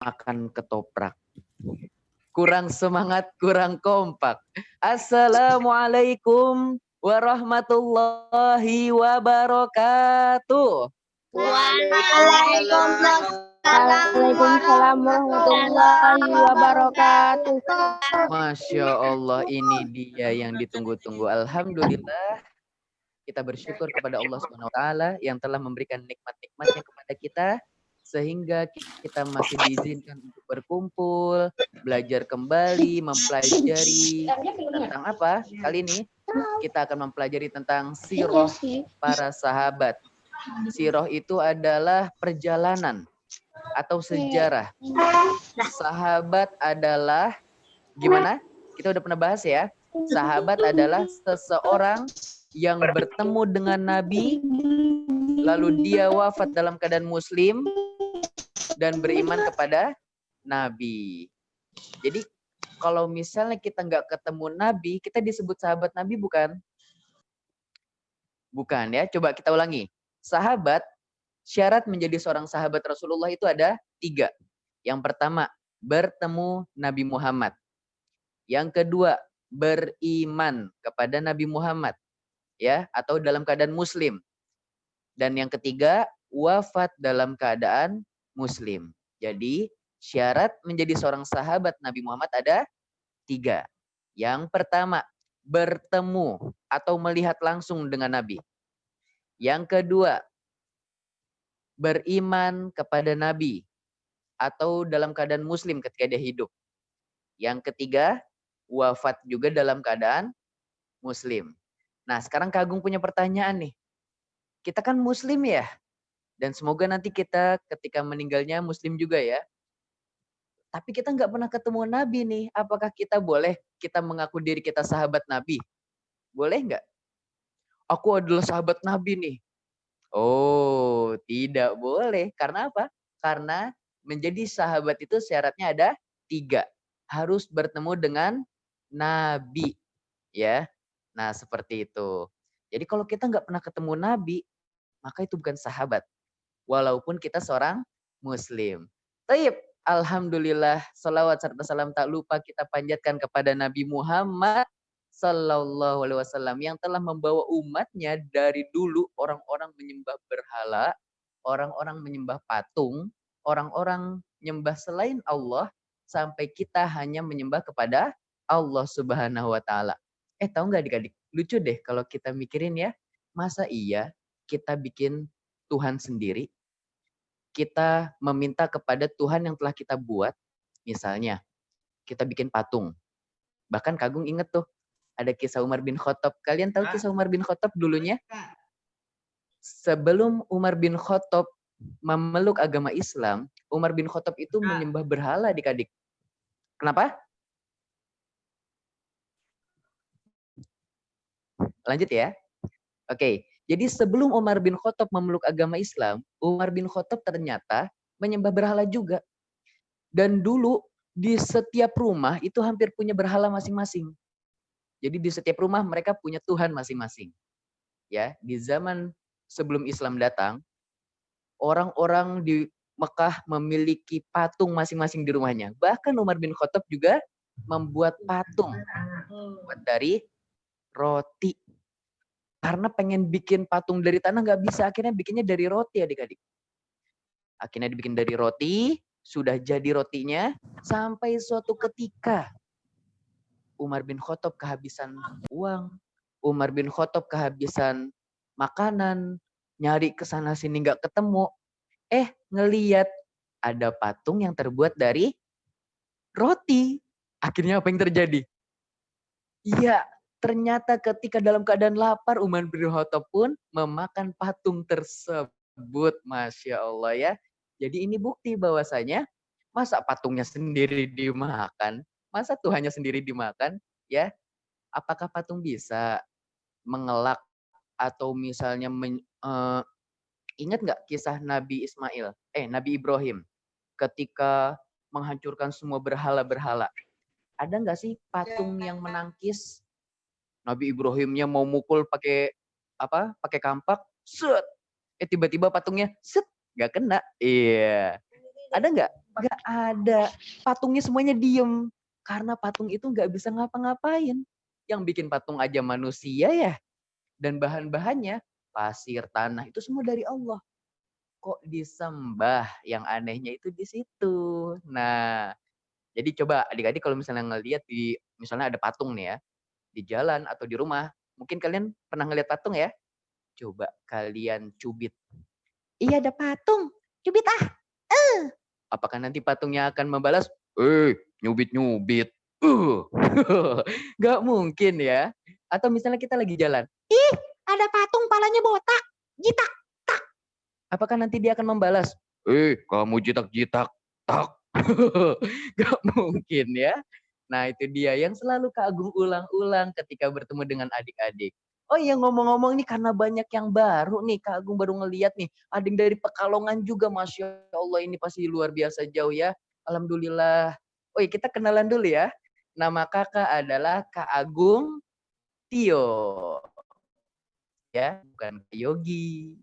makan ketoprak. Kurang semangat, kurang kompak. Assalamualaikum warahmatullahi wabarakatuh. Waalaikumsalam warahmatullahi wabarakatuh. Masya Allah, ini dia yang ditunggu-tunggu. Alhamdulillah, kita bersyukur kepada Allah Subhanahu wa taala yang telah memberikan nikmat-nikmatnya kepada kita sehingga kita masih diizinkan untuk berkumpul, belajar kembali, mempelajari tentang apa? Kali ini kita akan mempelajari tentang sirah para sahabat. Sirah itu adalah perjalanan atau sejarah. Sahabat adalah gimana? Kita udah pernah bahas ya. Sahabat adalah seseorang yang bertemu dengan Nabi, lalu dia wafat dalam keadaan muslim dan beriman kepada Nabi. Jadi kalau misalnya kita nggak ketemu Nabi, kita disebut sahabat Nabi bukan? Bukan ya. Coba kita ulangi. Sahabat, syarat menjadi seorang sahabat Rasulullah itu ada 3. Yang pertama, bertemu Nabi Muhammad. Yang kedua, beriman kepada Nabi Muhammad. Ya, atau dalam keadaan muslim. Dan yang ketiga, wafat dalam keadaan muslim. Jadi, syarat menjadi seorang sahabat Nabi Muhammad ada 3. Yang pertama, bertemu atau melihat langsung dengan Nabi. Yang kedua, beriman kepada Nabi atau dalam keadaan muslim ketika dia hidup. Yang ketiga, wafat juga dalam keadaan muslim. Nah, sekarang Kak Agung punya pertanyaan nih. Kita kan muslim ya? Dan semoga nanti kita ketika meninggalnya muslim juga ya. Tapi kita nggak pernah ketemu Nabi nih. Apakah kita boleh kita mengaku diri kita sahabat Nabi? Boleh nggak? Aku adalah sahabat Nabi nih. Oh, tidak boleh. Karena apa? Karena menjadi sahabat itu syaratnya ada 3. Harus bertemu dengan Nabi. Ya. Nah, seperti itu. Jadi kalau kita nggak pernah ketemu Nabi, maka itu bukan sahabat. Walaupun kita seorang muslim. Taib, alhamdulillah, salawat serta salam tak lupa kita panjatkan kepada Nabi Muhammad Sallallahu Alaihi Wasallam yang telah membawa umatnya dari dulu orang-orang menyembah berhala, orang-orang menyembah patung, orang-orang menyembah selain Allah, sampai kita hanya menyembah kepada Allah Subhanahu Wa Taala. Tahu nggak adik-adik? Lucu deh kalau kita mikirin ya. Masa iya kita bikin Tuhan sendiri? Kita meminta kepada Tuhan yang telah kita buat, misalnya kita bikin patung. Bahkan Kagung inget tuh, ada kisah Umar bin Khattab. Kalian tahu kisah Umar bin Khattab dulunya? Sebelum Umar bin Khattab memeluk agama Islam, Umar bin Khattab itu menyembah berhala adik-adik. Kenapa? Lanjut ya. Oke, jadi sebelum Umar bin Khattab memeluk agama Islam, Umar bin Khattab ternyata menyembah berhala juga. Dan dulu di setiap rumah itu hampir punya berhala masing-masing. Jadi di setiap rumah mereka punya Tuhan masing-masing. Ya, di zaman sebelum Islam datang, orang-orang di Mekah memiliki patung masing-masing di rumahnya. Bahkan Umar bin Khattab juga membuat patung buat dari roti. Karena pengen bikin patung dari tanah nggak bisa, akhirnya bikinnya dari roti adik-adik. Akhirnya dibikin dari roti, sudah jadi rotinya, sampai suatu ketika Umar bin Khattab kehabisan uang, Umar bin Khattab kehabisan makanan, nyari ke sana sini nggak ketemu. Ngeliat ada patung yang terbuat dari roti. Akhirnya apa yang terjadi? Iya, ternyata ketika dalam keadaan lapar, Umar bin Khattab pun memakan patung tersebut. Masya Allah ya. Jadi ini bukti bahwasanya masa patungnya sendiri dimakan, masa Tuhannya sendiri dimakan, ya? Apakah patung bisa mengelak atau misalnya ingat nggak kisah Nabi Ismail? Nabi Ibrahim ketika menghancurkan semua berhala-berhala. Ada nggak sih patung yang menangkis? Nabi Ibrahimnya mau mukul pakai apa? Pakai kampak, set. Tiba-tiba patungnya set, nggak kena. Iya. Ada nggak? Nggak ada. Patungnya semuanya diem. Karena patung itu nggak bisa ngapa-ngapain. Yang bikin patung aja manusia ya. Dan bahan-bahannya, pasir, tanah, itu semua dari Allah. Kok disembah? Yang anehnya itu di situ. Nah, jadi coba adik-adik kalau misalnya ngelihat misalnya ada patung nih ya, di jalan atau di rumah, mungkin kalian pernah ngelihat patung ya? Coba kalian cubit. Iya ada patung, cubit ah. Apakah nanti patungnya akan membalas, nyubit-nyubit. Gak mungkin ya. Atau misalnya kita lagi jalan, ih ada patung palanya botak, jitak, tak. Apakah nanti dia akan membalas, kamu jitak-jitak, tak. Gak mungkin ya. Nah itu dia yang selalu Kak Agung ulang-ulang ketika bertemu dengan adik-adik. Oh iya ngomong-ngomong nih karena banyak yang baru nih, Kak Agung baru ngeliat nih. Ada yang dari Pekalongan juga, Masya Allah ini pasti luar biasa jauh ya. Alhamdulillah. Oh iya kita kenalan dulu ya. Nama kakak adalah Kak Agung Tio. Ya, bukan Kak Yogi,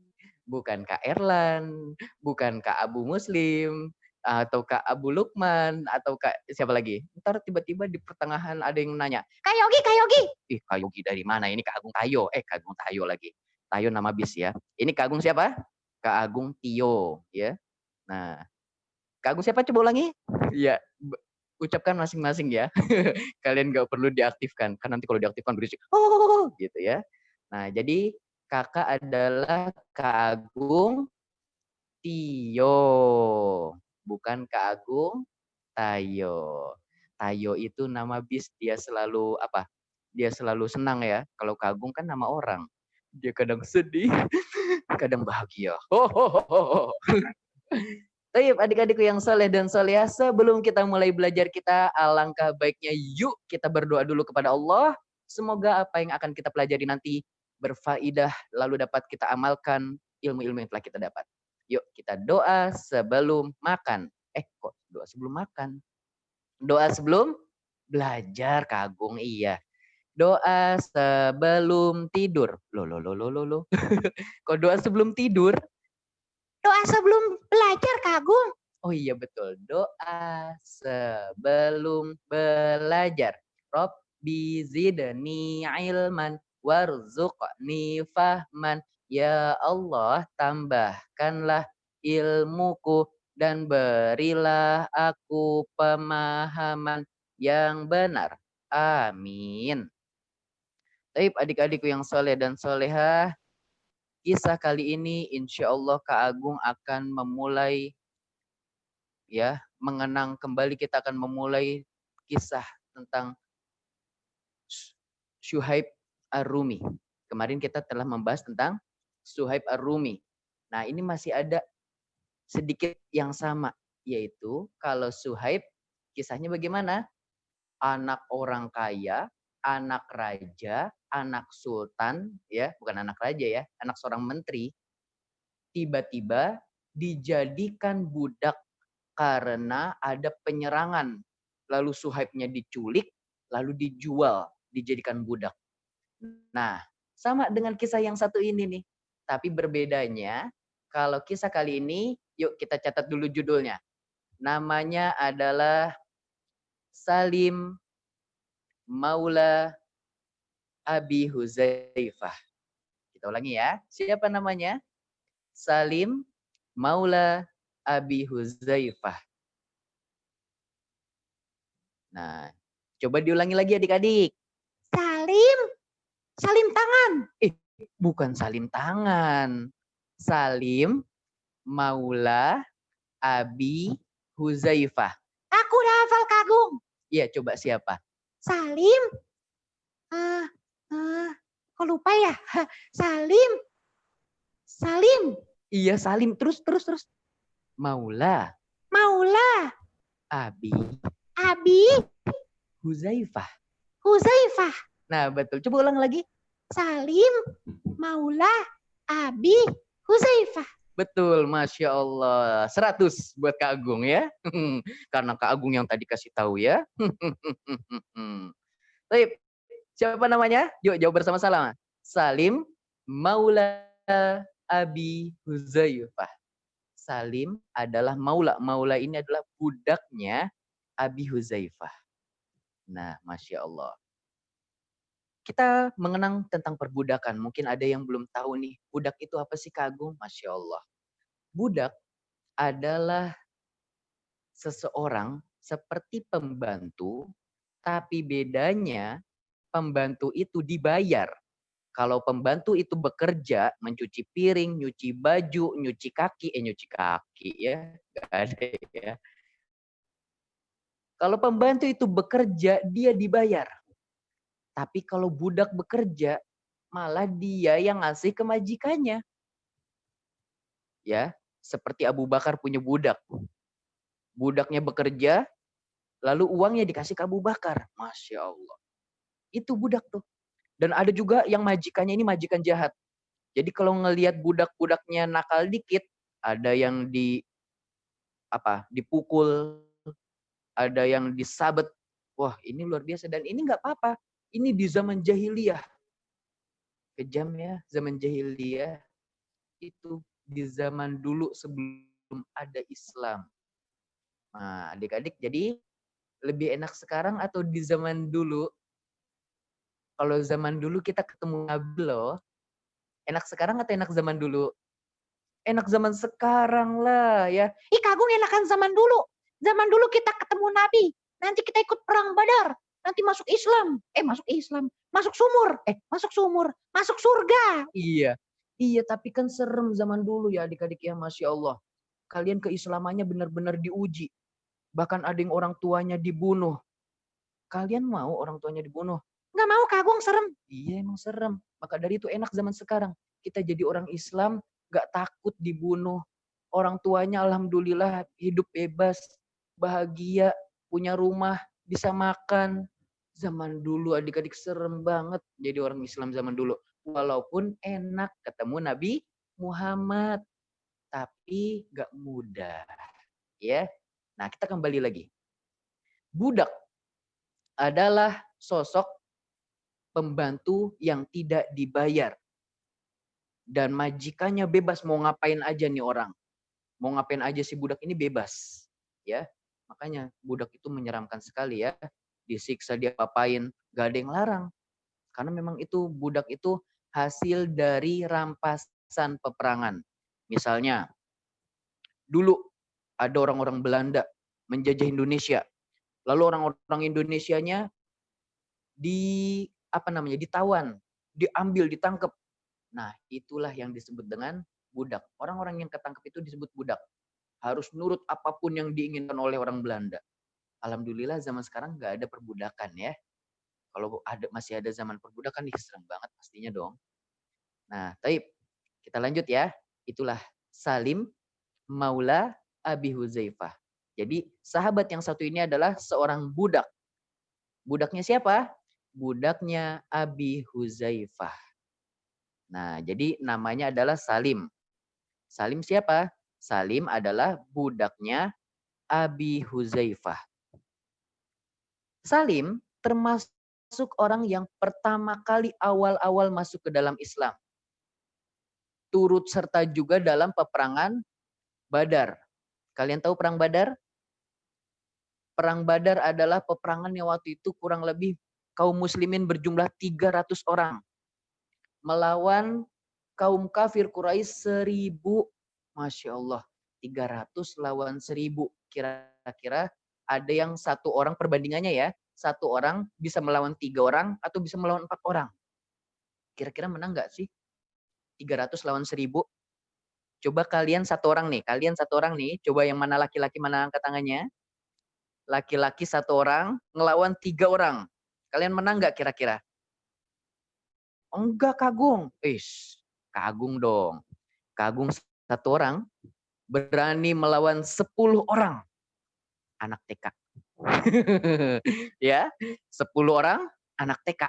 bukan Kak Erlan, bukan Kak Abu Muslim, atau Kak Abu Lukman, atau Kak siapa lagi? Ntar tiba-tiba di pertengahan ada yang nanya, Kak Yogi, Kak Yogi. Ih, Kak Yogi dari mana? Ini Kak Agung Tayo. Kak Agung Tayo lagi. Tayo nama bis ya. Ini Kak Agung siapa? Kak Agung Tio, ya. Nah, Kak Agung siapa? Coba ulangi. Iya, ucapkan masing-masing ya. Kalian nggak perlu diaktifkan, kan nanti kalau diaktifkan berisik. Oh, gitu ya. Nah, jadi kakak adalah Kak Agung Tio, bukan Kak Agung Tayo. Tayo itu nama bis, dia selalu apa? Dia selalu senang ya. Kalau Kak Agung kan nama orang. Dia kadang sedih, kadang bahagia. Baik, adik-adikku yang soleh dan solehah, sebelum kita mulai belajar kita, alangkah baiknya yuk kita berdoa dulu kepada Allah. Semoga apa yang akan kita pelajari nanti berfaedah, lalu dapat kita amalkan ilmu-ilmu yang telah kita dapat. Yuk kita doa sebelum makan. Kok doa sebelum makan? Doa sebelum belajar, Kak Agung, iya. Doa sebelum tidur. Loh. Kok doa sebelum tidur? Doa sebelum belajar, Kak Agung. Oh iya betul. Doa sebelum belajar. Rabbi zidni ilman warzuqni fahman. Ya Allah, tambahkanlah ilmuku dan berilah aku pemahaman yang benar. Amin. Baik adik-adikku yang soleh dan solehah, kisah kali ini insya Allah Kak Agung akan memulai ya, mengenang kembali, kita akan memulai kisah tentang Syuhaib Ar-Rumi. Kemarin kita telah membahas tentang Syuhaib Ar-Rumi. Nah, ini masih ada sedikit yang sama, yaitu kalau Syuhaib kisahnya bagaimana? Anak orang kaya, anak raja, anak sultan, ya, bukan anak raja ya, anak seorang menteri, tiba-tiba dijadikan budak karena ada penyerangan. Lalu Suhaibnya diculik, lalu dijual, dijadikan budak. Nah, sama dengan kisah yang satu ini nih. Tapi berbedanya, kalau kisah kali ini, yuk kita catat dulu judulnya. Namanya adalah Salim Maula Abi Huzaifah. Kita ulangi ya. Siapa namanya? Salim Maula Abi Huzaifah. Nah, coba diulangi lagi adik-adik. Salim. Salim tangan. Bukan salim tangan. Salim Maula Abi Huzaifah. Aku udah hafal Kak Agung. Iya, coba siapa? Salim. Kok lupa ya? Salim. Salim. Iya, Salim. Terus. Maula. Abi. Huzaifah. Nah, betul. Coba ulang lagi. Salim Maula Abi Huzaifah. Betul, Masya Allah. 100 buat Kak Agung ya. Karena Kak Agung yang tadi kasih tahu ya. Baik, siapa namanya? Yuk jawab bersama-sama. Salim Maula Abi Huzaifah. Salim adalah maula. Maula ini adalah budaknya Abi Huzaifah. Nah, Masya Allah. Kita mengenang tentang perbudakan. Mungkin ada yang belum tahu nih, budak itu apa sih Kak Agung? Masya Allah. Budak adalah seseorang seperti pembantu, tapi bedanya pembantu itu dibayar. Kalau pembantu itu bekerja, mencuci piring, nyuci baju, nyuci kaki ya, nggak ada ya. Kalau pembantu itu bekerja, dia dibayar. Tapi kalau budak bekerja, malah dia yang ngasih ke majikannya. Ya, seperti Abu Bakar punya budak. Budaknya bekerja, lalu uangnya dikasih ke Abu Bakar. Masya Allah. Itu budak tuh. Dan ada juga yang majikannya ini majikan jahat. Jadi kalau ngelihat budak-budaknya nakal dikit, ada yang dipukul, ada yang disabet. Wah, ini luar biasa dan ini nggak apa-apa. Ini di zaman jahiliyah. Kejam ya, zaman jahiliyah itu di zaman dulu sebelum ada Islam. Nah, adik-adik jadi lebih enak sekarang atau di zaman dulu? Kalau zaman dulu kita ketemu Nabi loh. Enak sekarang atau enak zaman dulu? Enak zaman sekarang lah ya. Ih Kak Agung enakan zaman dulu. Zaman dulu kita ketemu Nabi. Nanti kita ikut perang Badar. Nanti masuk Islam. Masuk Islam. Masuk sumur. Masuk sumur. Masuk surga. Iya. Iya tapi kan serem zaman dulu ya adik-adik ya. Masya Allah. Kalian keislamannya benar-benar diuji. Bahkan ada yang orang tuanya dibunuh. Kalian mau orang tuanya dibunuh? Nggak mau Kak Agung, serem. Iya emang serem. Maka dari itu enak zaman sekarang. Kita jadi orang Islam nggak takut dibunuh. Orang tuanya alhamdulillah hidup bebas, bahagia, punya rumah, bisa makan. Zaman dulu adik-adik serem banget jadi orang Islam zaman dulu. Walaupun enak ketemu Nabi Muhammad. Tapi nggak mudah. Ya. Nah kita kembali lagi. Budak adalah sosok pembantu yang tidak dibayar. Dan majikannya bebas mau ngapain aja nih orang. Mau ngapain aja si budak ini bebas. Ya, makanya budak itu menyeramkan sekali ya. Disiksa dia apain, gak ada yang larang. Karena memang itu budak itu hasil dari rampasan peperangan. Misalnya, dulu ada orang-orang Belanda menjajah Indonesia. Lalu orang-orang Indonesianya ditawan, diambil, ditangkap. Nah, itulah yang disebut dengan budak. Orang-orang yang ketangkep itu disebut budak. Harus nurut apapun yang diinginkan oleh orang Belanda. Alhamdulillah zaman sekarang nggak ada perbudakan ya. Kalau masih ada zaman perbudakan, serem banget pastinya dong. Nah, taib. Kita lanjut ya. Itulah Salim Maula Abi Huzaifah. Jadi sahabat yang satu ini adalah seorang budak. Budaknya siapa? Budaknya Abi Huzaifah. Nah, jadi namanya adalah Salim. Salim siapa? Salim adalah budaknya Abi Huzaifah. Salim termasuk orang yang pertama kali awal-awal masuk ke dalam Islam. Turut serta juga dalam peperangan Badar. Kalian tahu perang Badar? Perang Badar adalah peperangan yang waktu itu kurang lebih kaum muslimin berjumlah 300 orang. Melawan kaum kafir Quraisy 1000. Masya Allah. 300 lawan 1000. Kira-kira ada yang satu orang perbandingannya ya. Satu orang bisa melawan 3 orang atau bisa melawan 4 orang. Kira-kira menang nggak sih? 300 lawan 1000. Coba kalian satu orang nih. Coba yang mana laki-laki mana angkat tangannya. Laki-laki satu orang ngelawan 3 orang. Kalian menang nggak kira-kira? Enggak Kagung. Kagung dong. Kagung satu orang berani melawan 10 orang. Anak TK. Ya, 10 orang anak TK.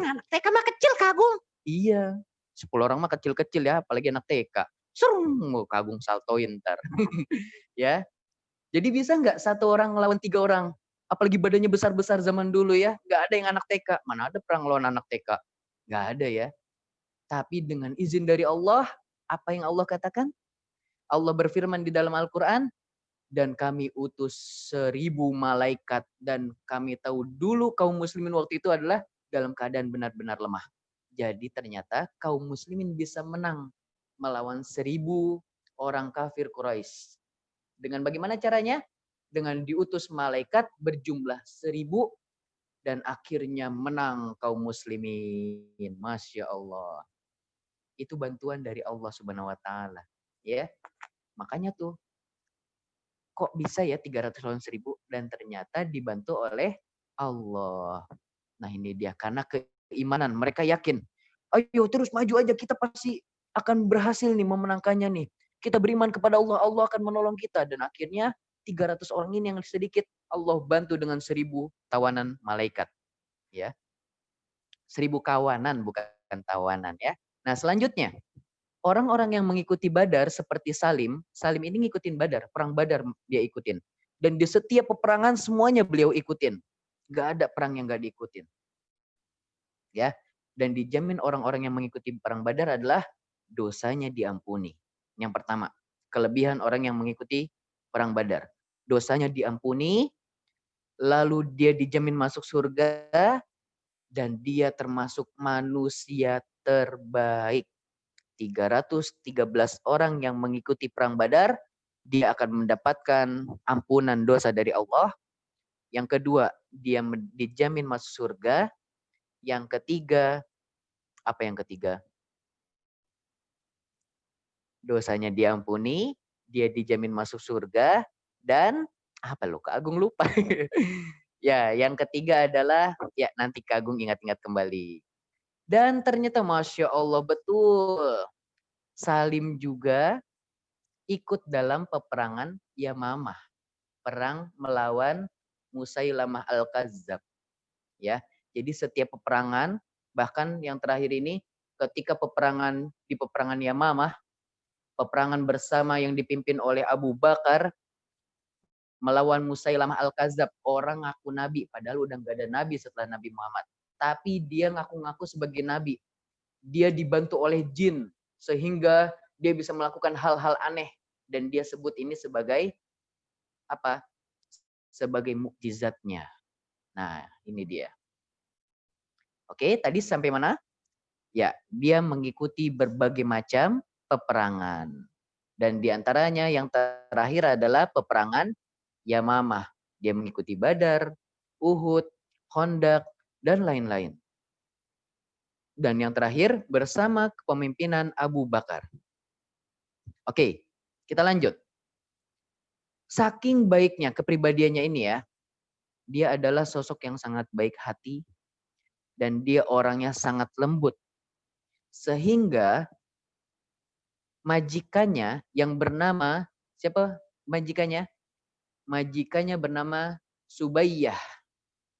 Anak TK mah kecil Kagung. Iya, 10 orang mah kecil-kecil ya, apalagi anak TK. Serung, Kagung saltoin ntar. Ya, jadi bisa nggak satu orang ngelawan 3 orang? Apalagi badannya besar-besar zaman dulu ya. Nggak ada yang anak TK. Mana ada perang lawan anak TK? Nggak ada ya. Tapi dengan izin dari Allah, apa yang Allah katakan? Allah berfirman di dalam Al-Quran, dan kami utus 1000 malaikat, dan kami tahu dulu kaum muslimin waktu itu adalah dalam keadaan benar-benar lemah. Jadi ternyata kaum muslimin bisa menang melawan 1000 orang kafir Quraisy. Dengan bagaimana caranya? Dengan diutus malaikat berjumlah 1000 dan akhirnya menang kaum muslimin. Masya Allah. Itu bantuan dari Allah Subhanahu wa taala, ya. Makanya tuh kok bisa ya 300 lawan 1000 dan ternyata dibantu oleh Allah. Nah, ini dia karena keimanan. Mereka yakin, ayo terus maju aja, kita pasti akan berhasil nih memenangkannya nih. Kita beriman kepada Allah, Allah akan menolong kita. Dan akhirnya 300 orang ini yang sedikit Allah bantu dengan 1000 tawanan malaikat. Ya, 1000 kawanan bukan tawanan ya. Nah, selanjutnya orang-orang yang mengikuti Badar seperti Salim ini ngikutin Badar, perang Badar dia ikutin. Dan di setiap peperangan semuanya beliau ikutin. Gak ada perang yang gak diikutin. Ya, dan dijamin orang-orang yang mengikuti perang Badar adalah dosanya diampuni. Yang pertama, kelebihan orang yang mengikuti perang Badar. Dosanya diampuni, lalu dia dijamin masuk surga, dan dia termasuk manusia terbaik. 313 orang yang mengikuti perang Badar, dia akan mendapatkan ampunan dosa dari Allah. Yang kedua, dia dijamin masuk surga. Yang ketiga, apa yang ketiga? Dosanya diampuni, dia dijamin masuk surga, dan apa lu? Kak Agung lupa. Ya, yang ketiga adalah, ya nanti Kak Agung ingat-ingat kembali. Dan ternyata Masya Allah betul. Salim juga ikut dalam peperangan Yamamah. Perang melawan Musailamah Al-Kazzab. Ya, jadi setiap peperangan, bahkan yang terakhir ini ketika di peperangan Yamamah, peperangan bersama yang dipimpin oleh Abu Bakar melawan Musailamah Al-Kazzab, orang ngaku nabi padahal udah nggak ada nabi setelah Nabi Muhammad. Tapi dia ngaku-ngaku sebagai nabi. Dia dibantu oleh jin sehingga dia bisa melakukan hal-hal aneh dan dia sebut ini sebagai apa? Sebagai mukjizatnya. Nah, ini dia. Oke, tadi sampai mana? Ya, dia mengikuti berbagai macam peperangan. Dan diantaranya yang terakhir adalah peperangan Yamamah. Dia mengikuti Badar, Uhud, Khandaq, dan lain-lain. Dan yang terakhir bersama kepemimpinan Abu Bakar. Oke, kita lanjut. Saking baiknya kepribadiannya ini ya, dia adalah sosok yang sangat baik hati, dan dia orangnya sangat lembut. Sehingga majikannya yang bernama, siapa majikannya? Majikannya bernama Subayyah.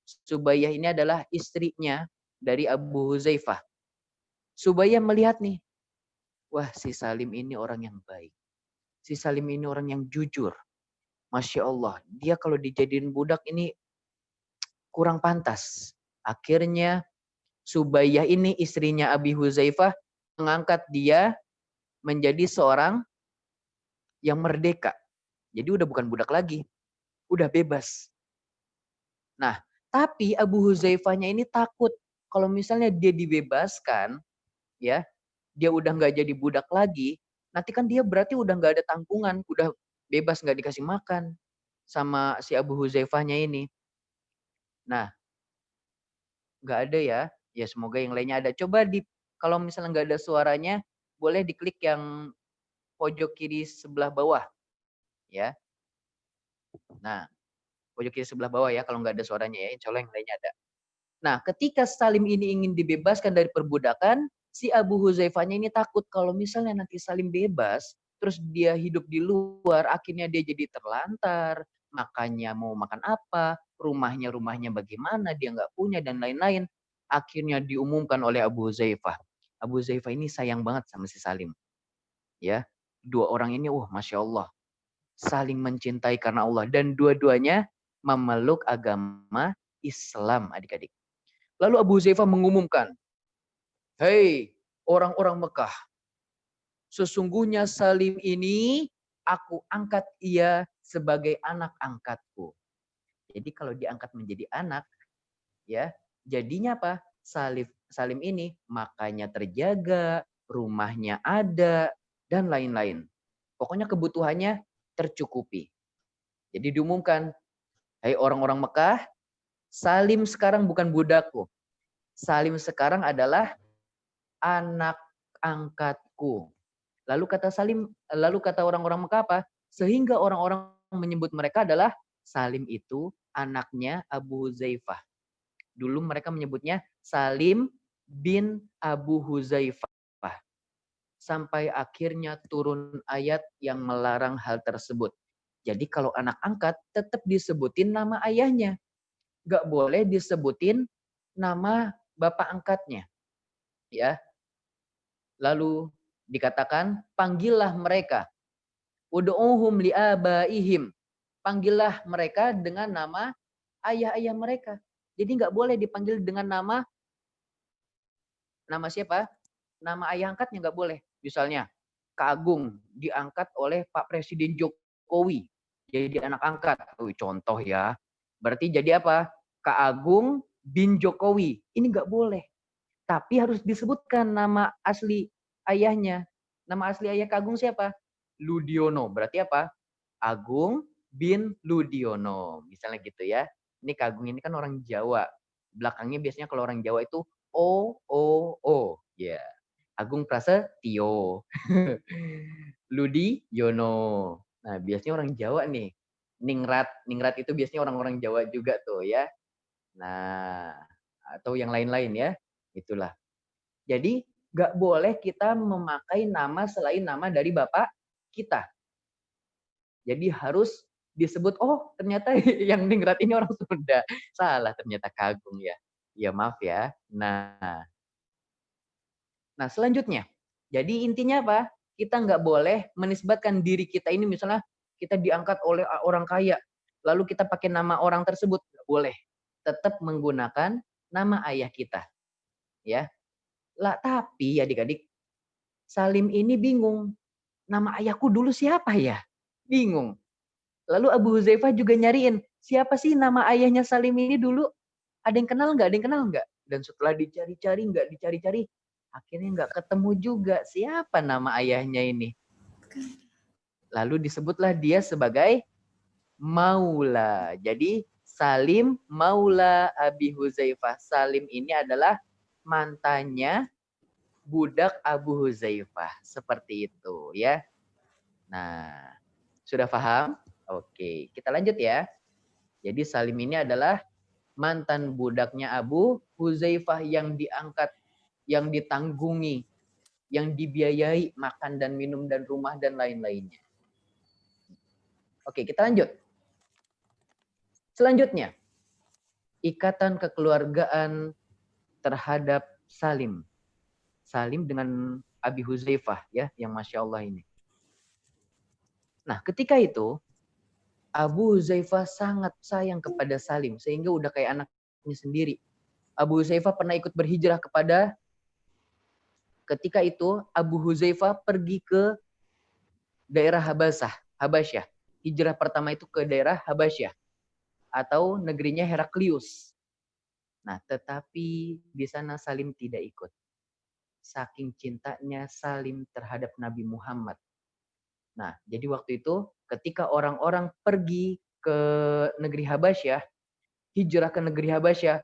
Subayyah ini adalah istrinya dari Abu Huzaifah. Subayyah melihat nih, wah si Salim ini orang yang baik. Si Salim ini orang yang jujur. Masya Allah, dia kalau dijadiin budak ini kurang pantas. Akhirnya Subayyah ini istrinya Abi Huzaifah mengangkat dia menjadi seorang yang merdeka. Jadi udah bukan budak lagi, udah bebas. Nah, tapi Abu Huzaifahnya ini takut kalau misalnya dia dibebaskan, ya, dia udah nggak jadi budak lagi, nanti kan dia berarti udah nggak ada tanggungan, udah bebas nggak dikasih makan sama si Abu Huzaifahnya ini. Nah, nggak ada ya. Ya semoga yang lainnya ada. Coba kalau misalnya nggak ada suaranya, boleh diklik yang pojok kiri sebelah bawah. Ya. Nah, pojok kiri sebelah bawah ya kalau nggak ada suaranya ya. Insya Allah yang lainnya ada. Nah, ketika Salim ini ingin dibebaskan dari perbudakan, si Abu Huzaifahnya ini takut kalau misalnya nanti Salim bebas, terus dia hidup di luar, akhirnya dia jadi terlantar, makanya mau makan apa, rumahnya bagaimana, dia nggak punya, dan lain-lain. Akhirnya diumumkan oleh Abu Huzaifah. Abu Huzaifah ini sayang banget sama si Salim. Ya, dua orang ini, Masya Allah, saling mencintai karena Allah. Dan dua-duanya memeluk agama Islam, adik-adik. Lalu Abu Huzaifah mengumumkan, hei orang-orang Mekah, sesungguhnya Salim ini aku angkat ia sebagai anak angkatku. Jadi kalau diangkat menjadi anak, ya, jadinya apa? Salim ini makanya terjaga, rumahnya ada, dan lain-lain. Pokoknya kebutuhannya tercukupi. Jadi diumumkan, hai orang-orang Mekah, Salim sekarang bukan budakku. Salim sekarang adalah anak angkatku. Lalu kata orang-orang Mekah apa? Sehingga orang-orang menyebut mereka adalah Salim itu anaknya Abu Huzaifah. Dulu mereka menyebutnya Salim bin Abu Huzaifah. Sampai akhirnya turun ayat yang melarang hal tersebut. Jadi kalau anak angkat tetap disebutin nama ayahnya. Nggak boleh disebutin nama bapak angkatnya. Ya. Lalu dikatakan, panggillah mereka. Ud'uhum li'abaihim. Panggillah mereka dengan nama ayah-ayah mereka. Jadi nggak boleh dipanggil dengan nama siapa? Nama ayah angkatnya nggak boleh. Misalnya, Kak Agung diangkat oleh Pak Presiden Jokowi. Jadi anak angkat. Contoh ya. Berarti jadi apa? Kak Agung bin Jokowi. Ini nggak boleh. Tapi harus disebutkan nama asli ayahnya. Nama asli ayah Kak Agung siapa? Ludiono. Berarti apa? Agung bin Ludiono. Misalnya gitu ya. Ini Kak Agung ini kan orang Jawa. Belakangnya biasanya kalau orang Jawa itu O, O, O. Ya. Yeah. Agung Prasetyo. Ludiono. Nah, biasanya orang Jawa nih. Ningrat. Ningrat itu biasanya orang-orang Jawa juga tuh ya. Nah, atau yang lain-lain ya. Itulah. Jadi nggak boleh kita memakai nama selain nama dari bapak kita. Jadi harus disebut, oh ternyata yang ningrat ini orang Sunda. Salah ternyata Kagung ya. Ya maaf ya. Nah selanjutnya. Jadi intinya apa? Kita nggak boleh menisbatkan diri kita ini misalnya kita diangkat oleh orang kaya. Lalu kita pakai nama orang tersebut. Nggak boleh. Tetap menggunakan nama ayah kita. Ya. Lah tapi adik-adik, Salim ini bingung. Nama ayahku dulu siapa ya? Bingung. Lalu Abu Huzaifah juga nyariin, siapa sih nama ayahnya Salim ini dulu? Ada yang kenal nggak? Ada yang kenal nggak? Dan setelah dicari-cari, nggak dicari-cari, akhirnya nggak ketemu juga siapa nama ayahnya ini. Lalu disebutlah dia sebagai Maula. Jadi Salim Maula Abi Huzaifah. Salim ini adalah mantannya budak Abu Huzaifah. Seperti itu ya. Nah, sudah paham? Oke, kita lanjut ya. Jadi Salim ini adalah mantan budaknya Abu Huzaifah yang diangkat, yang ditanggungi, yang dibiayai makan dan minum dan rumah dan lain-lainnya. Oke, kita lanjut. Selanjutnya, ikatan kekeluargaan terhadap Salim. Salim dengan Abi Huzaifah ya, yang Masya Allah ini. Nah, ketika itu Abu Huzaifah sangat sayang kepada Salim sehingga udah kayak anaknya sendiri. Abu Huzaifah pernah ikut berhijrah ketika itu Abu Huzaifah pergi ke daerah Habasyah. Hijrah pertama itu ke daerah Habasyah atau negerinya Heraklius. Nah, tetapi di sana Salim tidak ikut. Saking cintanya Salim terhadap Nabi Muhammad. Nah, jadi waktu itu ketika orang-orang pergi ke negeri Habasyah, hijrah ke negeri Habasyah,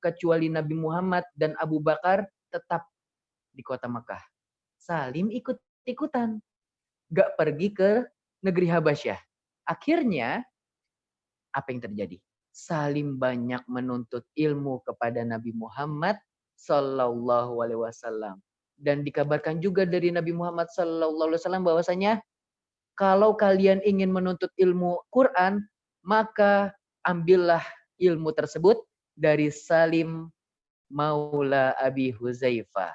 kecuali Nabi Muhammad dan Abu Bakar tetap di kota Mekah. Salim ikut-ikutan. Gak pergi ke negeri Habasyah. Akhirnya, apa yang terjadi? Salim banyak menuntut ilmu kepada Nabi Muhammad Sallallahu Alaihi Wasallam. Dan dikabarkan juga dari Nabi Muhammad Sallallahu Alaihi Wasallam bahwasanya kalau kalian ingin menuntut ilmu Quran, maka ambillah ilmu tersebut dari Salim Maula Abi Huzaifah.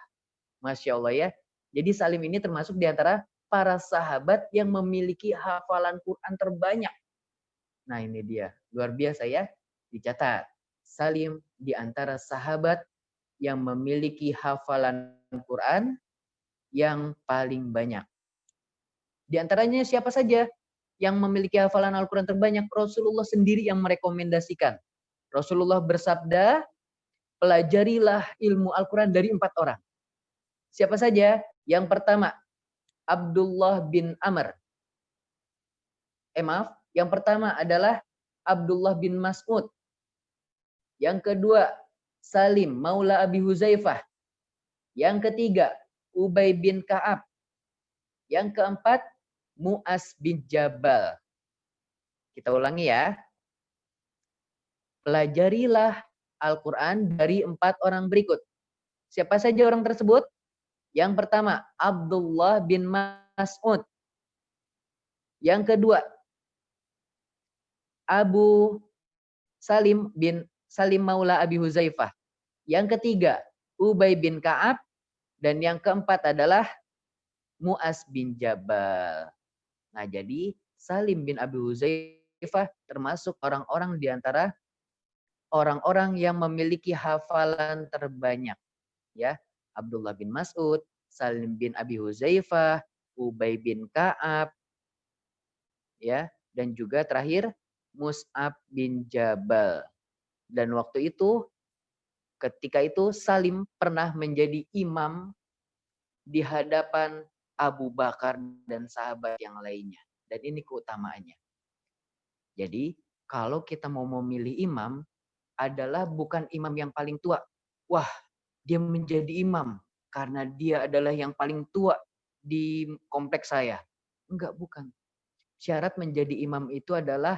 Masya Allah ya. Jadi Salim ini termasuk di antara para sahabat yang memiliki hafalan Quran terbanyak. Nah ini dia, luar biasa ya. Dicatat, Salim di antara sahabat yang memiliki hafalan Quran yang paling banyak. Di antaranya siapa saja yang memiliki hafalan Al-Quran terbanyak? Rasulullah sendiri yang merekomendasikan. Rasulullah bersabda, pelajarilah ilmu Al-Quran dari 4 orang. Siapa saja? Yang pertama, Abdullah bin Amr. Yang pertama adalah Abdullah bin Mas'ud. Yang kedua, Salim Maula Abi Huzaifah. Yang ketiga, Ubay bin Ka'ab. Yang keempat, Mu'az bin Jabal. Kita ulangi ya. Pelajarilah Al-Quran dari 4 orang berikut. Siapa saja orang tersebut? Yang pertama, Abdullah bin Mas'ud. Yang kedua, Abu Salim Maula Abi Huzaifah. Yang ketiga, Ubay bin Ka'ab. Dan yang keempat adalah Mu'az bin Jabal. Nah, jadi Salim bin Abi Huzaifah termasuk orang-orang di antara orang-orang yang memiliki hafalan terbanyak. Ya, Abdullah bin Mas'ud, Salim bin Abi Huzaifah, Ubay bin Ka'ab, ya, dan juga terakhir Mus'ab bin Jabal. Dan waktu itu, ketika itu Salim pernah menjadi imam di hadapan Abu Bakar dan sahabat yang lainnya. Dan ini keutamaannya. Jadi, kalau kita mau memilih imam, adalah bukan imam yang paling tua. Wah, dia menjadi imam karena dia adalah yang paling tua di kompleks saya. Enggak, bukan. Syarat menjadi imam itu adalah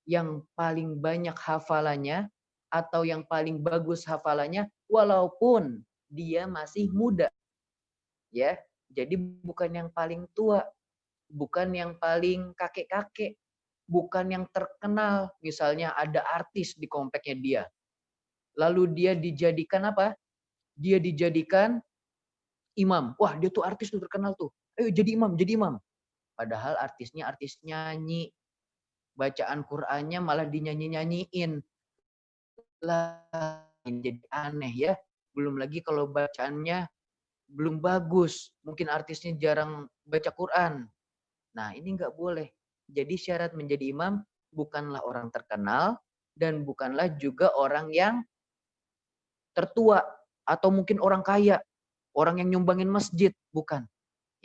yang paling banyak hafalannya atau yang paling bagus hafalannya walaupun dia masih muda. Ya, jadi bukan yang paling tua, bukan yang paling kakek-kakek, bukan yang terkenal. Misalnya ada artis di kompleknya dia. Lalu dia dijadikan apa? Dia dijadikan imam. Wah, dia tuh artis tuh terkenal tuh. Ayo jadi imam, jadi imam. Padahal artisnya artis nyanyi. Bacaan Qur'annya malah dinyanyi-nyanyiin. Lah, jadi aneh ya. Belum lagi kalau bacaannya belum bagus. Mungkin artisnya jarang baca Quran. Nah, ini nggak boleh. Jadi syarat menjadi imam bukanlah orang terkenal dan bukanlah juga orang yang tertua atau mungkin orang kaya, orang yang nyumbangin masjid, bukan.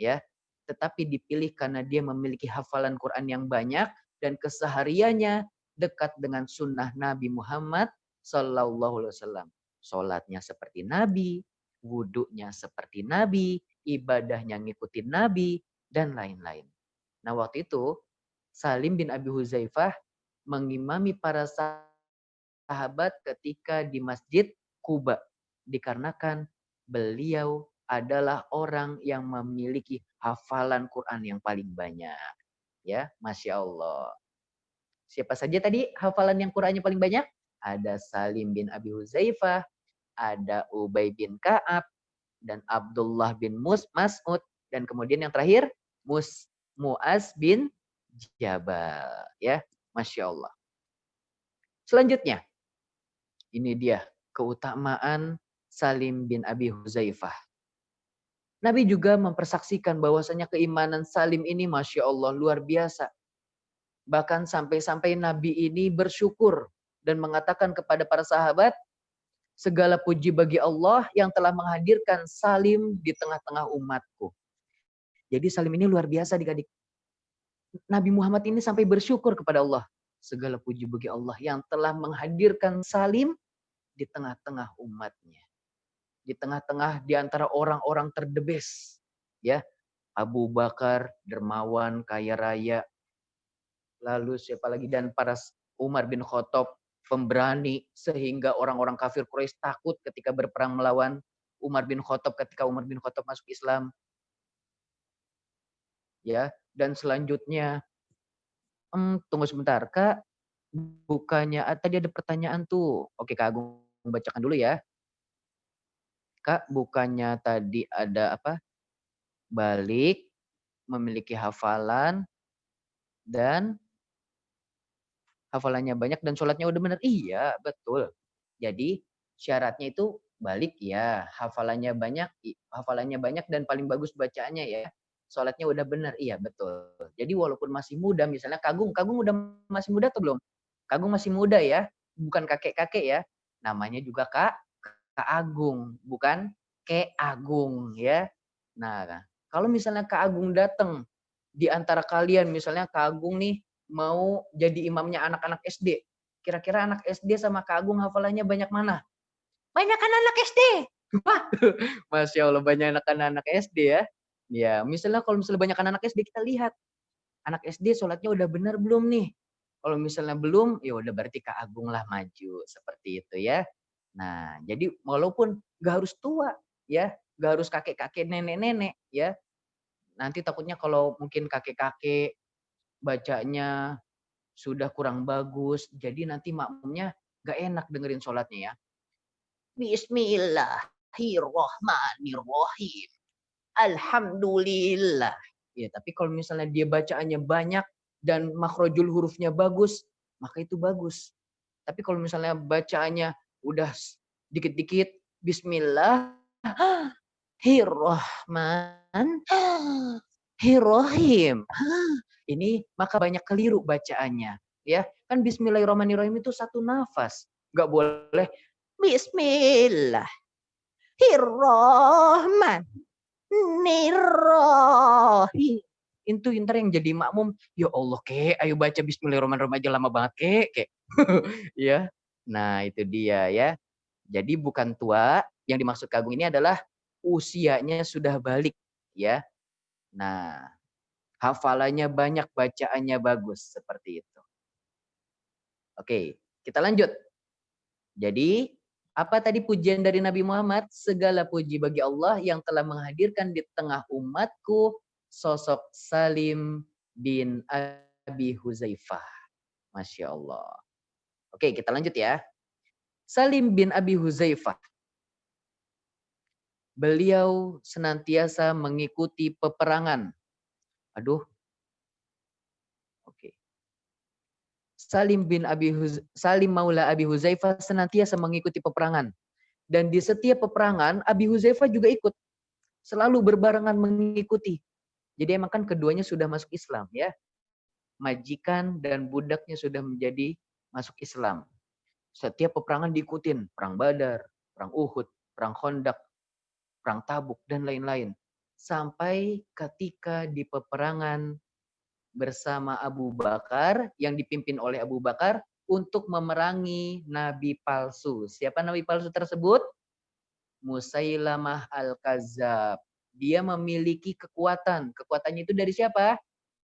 Ya, tetapi dipilih karena dia memiliki hafalan Quran yang banyak dan kesehariannya dekat dengan sunnah Nabi Muhammad Sallallahu Alaihi Wasallam. Sholatnya seperti Nabi, wudhunya seperti Nabi, ibadahnya ngikutin Nabi, dan lain-lain. Nah, waktu itu Salim bin Abi Huzaifah mengimami para sahabat ketika di Masjid Quba. Dikarenakan beliau adalah orang yang memiliki hafalan Quran yang paling banyak. Ya, Masya Allah. Siapa saja tadi hafalan yang Qurannya paling banyak? Ada Salim bin Abi Huzaifah, ada Ubay bin Ka'ab, dan Abdullah bin Mas'ud, dan kemudian yang terakhir Mu'az bin Jabal. Ya, Masya Allah. Selanjutnya, ini dia keutamaan Salim bin Abi Huzaifah. Nabi juga mempersaksikan bahwasanya keimanan Salim ini Masya Allah luar biasa. Bahkan sampai-sampai Nabi ini bersyukur dan mengatakan kepada para sahabat, segala puji bagi Allah yang telah menghadirkan Salim di tengah-tengah umatku. Jadi Salim ini luar biasa adik-adik. Nabi Muhammad ini sampai bersyukur kepada Allah. Segala puji bagi Allah yang telah menghadirkan Salim di tengah-tengah umatnya. Di tengah-tengah di antara orang-orang terdebes. Ya, Abu Bakar, dermawan, kaya raya. Lalu siapa lagi? Dan para Umar bin Khattab, pemberani. Sehingga orang-orang kafir Quraisy takut ketika berperang melawan Umar bin Khattab ketika Umar bin Khattab masuk Islam. Ya, dan selanjutnya, tunggu sebentar, Kak. Bukannya tadi ada pertanyaan tuh. Oke, Kak Agung bacakan dulu ya. Kak, bukannya tadi ada apa? Balik, memiliki hafalan, dan hafalannya banyak dan sholatnya udah benar. Iya, betul. Jadi syaratnya itu balik ya, hafalannya banyak dan paling bagus bacaannya ya. sholatnya udah benar. Iya, betul. Jadi walaupun masih muda, misalnya Kak Agung udah masih muda atau belum? Kak Agung masih muda ya, bukan kakek-kakek ya. Namanya juga Kak Agung, bukan Kek Agung ya. Nah, kalau misalnya Kak Agung datang di antara kalian, misalnya Kak Agung nih mau jadi imamnya anak-anak SD. Kira-kira anak SD sama Kak Agung hafalannya banyak mana? Banyak anak SD. Masya Allah, banyak anak-anak SD ya. Ya, kalau misalnya banyak anak SD, kita lihat anak SD sholatnya udah benar belum nih? Kalau misalnya belum, ya udah berarti Kak Agung lah maju seperti itu ya. Nah, jadi walaupun gak harus tua ya, gak harus kakek-kakek, nenek-nenek ya. Nanti takutnya kalau mungkin kakek-kakek bacanya sudah kurang bagus, jadi nanti makmumnya gak enak dengerin sholatnya ya. Bismillahirrahmanirrahim. Alhamdulillah. Ya, tapi kalau misalnya dia bacaannya banyak dan makhrajul hurufnya bagus, maka itu bagus. Tapi kalau misalnya bacaannya udah dikit-dikit, Bismillahirrahmanirrahim. Ini maka banyak keliru bacaannya. Ya, kan Bismillahirrahmanirrahim itu satu nafas. Nggak boleh Bismillahirrahmanirrahim. Itu ntar yang jadi makmum, ya Allah kek, ayo baca Bismillahirrahmanirrahim aja lama banget kek. Ya, nah itu dia ya. Jadi bukan tua, yang dimaksud Kak Agung ini adalah usianya sudah balik ya. Nah, hafalannya banyak, bacaannya bagus seperti itu. Oke, kita lanjut. Jadi, apa tadi pujian dari Nabi Muhammad? Segala puji bagi Allah yang telah menghadirkan di tengah umatku sosok Salim bin Abi Huzaifah. Masya Allah. Oke, kita lanjut ya. Salim bin Abi Huzaifah. Beliau senantiasa mengikuti peperangan. Aduh. Oke. Salim Maula Abi Huzaifah senantiasa mengikuti peperangan. Dan di setiap peperangan, Abi Huzaifah juga ikut. Selalu berbarengan mengikuti. Jadi emang kan keduanya sudah masuk Islam ya. Majikan dan budaknya sudah menjadi masuk Islam. Setiap peperangan diikutin. Perang Badar, perang Uhud, perang Khandaq, perang Tabuk, dan lain-lain. Sampai ketika di peperangan bersama Abu Bakar, yang dipimpin oleh Abu Bakar, untuk memerangi nabi palsu. Siapa nabi palsu tersebut? Musailamah al-Kadzab. Dia memiliki kekuatan. Kekuatannya itu dari siapa?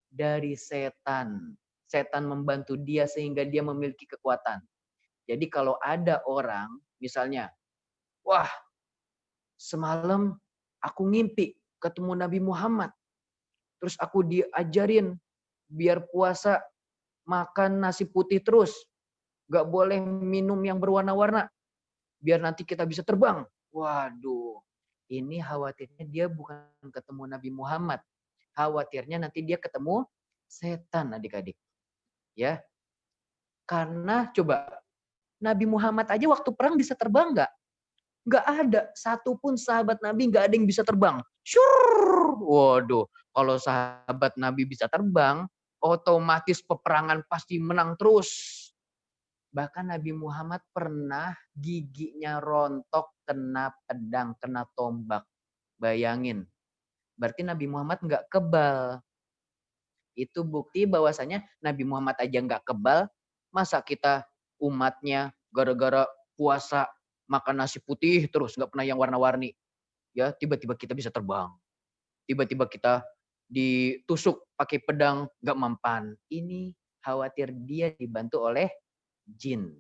Dari setan. Setan membantu dia sehingga dia memiliki kekuatan. Jadi kalau ada orang, misalnya, wah, semalam aku ngimpi ketemu Nabi Muhammad. Terus aku diajarin biar puasa makan nasi putih terus. Gak boleh minum yang berwarna-warna. Biar nanti kita bisa terbang. Waduh, ini khawatirnya dia bukan ketemu Nabi Muhammad. Khawatirnya nanti dia ketemu setan adik-adik. Ya, karena coba Nabi Muhammad aja waktu perang bisa terbang nggak? Nggak ada. Satupun sahabat Nabi nggak ada yang bisa terbang. Syur! Waduh, kalau sahabat Nabi bisa terbang, otomatis peperangan pasti menang terus. Bahkan Nabi Muhammad pernah giginya rontok kena pedang, kena tombak. Bayangin. Berarti Nabi Muhammad nggak kebal. Itu bukti bahwasanya Nabi Muhammad aja nggak kebal. Masa kita umatnya gara-gara puasa makan nasi putih terus nggak pernah yang warna-warni. Ya, tiba-tiba kita bisa terbang. Tiba-tiba kita ditusuk pakai pedang nggak mempan. Ini khawatir dia dibantu oleh jin.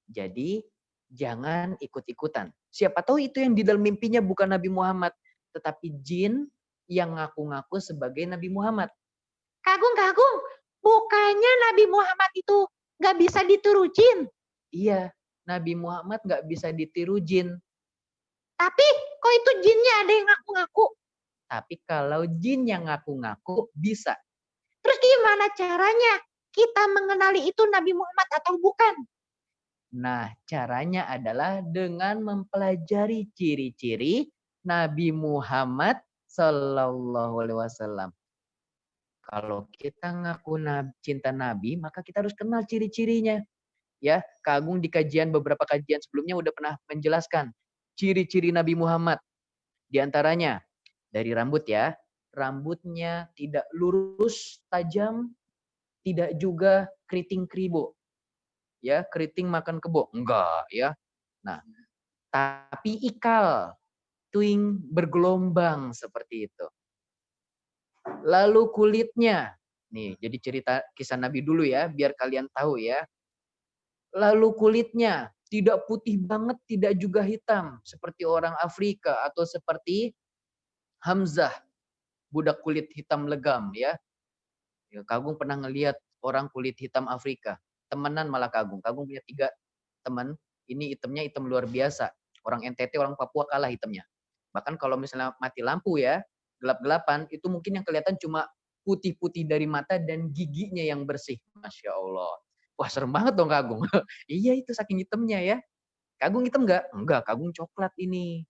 Jadi jangan ikut-ikutan. Siapa tahu itu yang di dalam mimpinya bukan Nabi Muhammad, tetapi jin yang ngaku-ngaku sebagai Nabi Muhammad. Kagung, bukannya Nabi Muhammad itu nggak bisa ditiru jin? Iya, Nabi Muhammad nggak bisa ditiru jin. Tapi kok itu jinnya ada yang ngaku-ngaku? Tapi kalau jin yang ngaku-ngaku bisa. Terus gimana caranya kita mengenali itu Nabi Muhammad atau bukan? Nah, caranya adalah dengan mempelajari ciri-ciri Nabi Muhammad Sallallahu alaihi wasallam. Kalau kita ngaku cinta Nabi, maka kita harus kenal ciri-cirinya. Ya, Kak Agung di beberapa kajian sebelumnya udah pernah menjelaskan ciri-ciri Nabi Muhammad. Di antaranya dari rambut ya. Rambutnya tidak lurus, tajam, tidak juga keriting kribo. Ya, keriting makan kebo. Enggak, ya. Nah, tapi ikal, twing bergelombang seperti itu. Lalu kulitnya. Nih, jadi cerita kisah Nabi dulu ya, biar kalian tahu ya. Lalu kulitnya tidak putih banget, tidak juga hitam seperti orang Afrika atau seperti Hamzah, budak kulit hitam legam ya. Kagum pernah ngelihat orang kulit hitam Afrika. Temenan malah Kagum. Kagum punya 3 teman, ini hitamnya hitam luar biasa. Orang NTT, orang Papua kalah hitamnya. Bahkan kalau misalnya mati lampu ya, gelap-gelapan, itu mungkin yang kelihatan cuma putih-putih dari mata dan giginya yang bersih. Masya Allah. Wah serem banget dong Kagum. Iya itu saking hitamnya ya. Kagum hitam nggak? Enggak, Kagum coklat ini.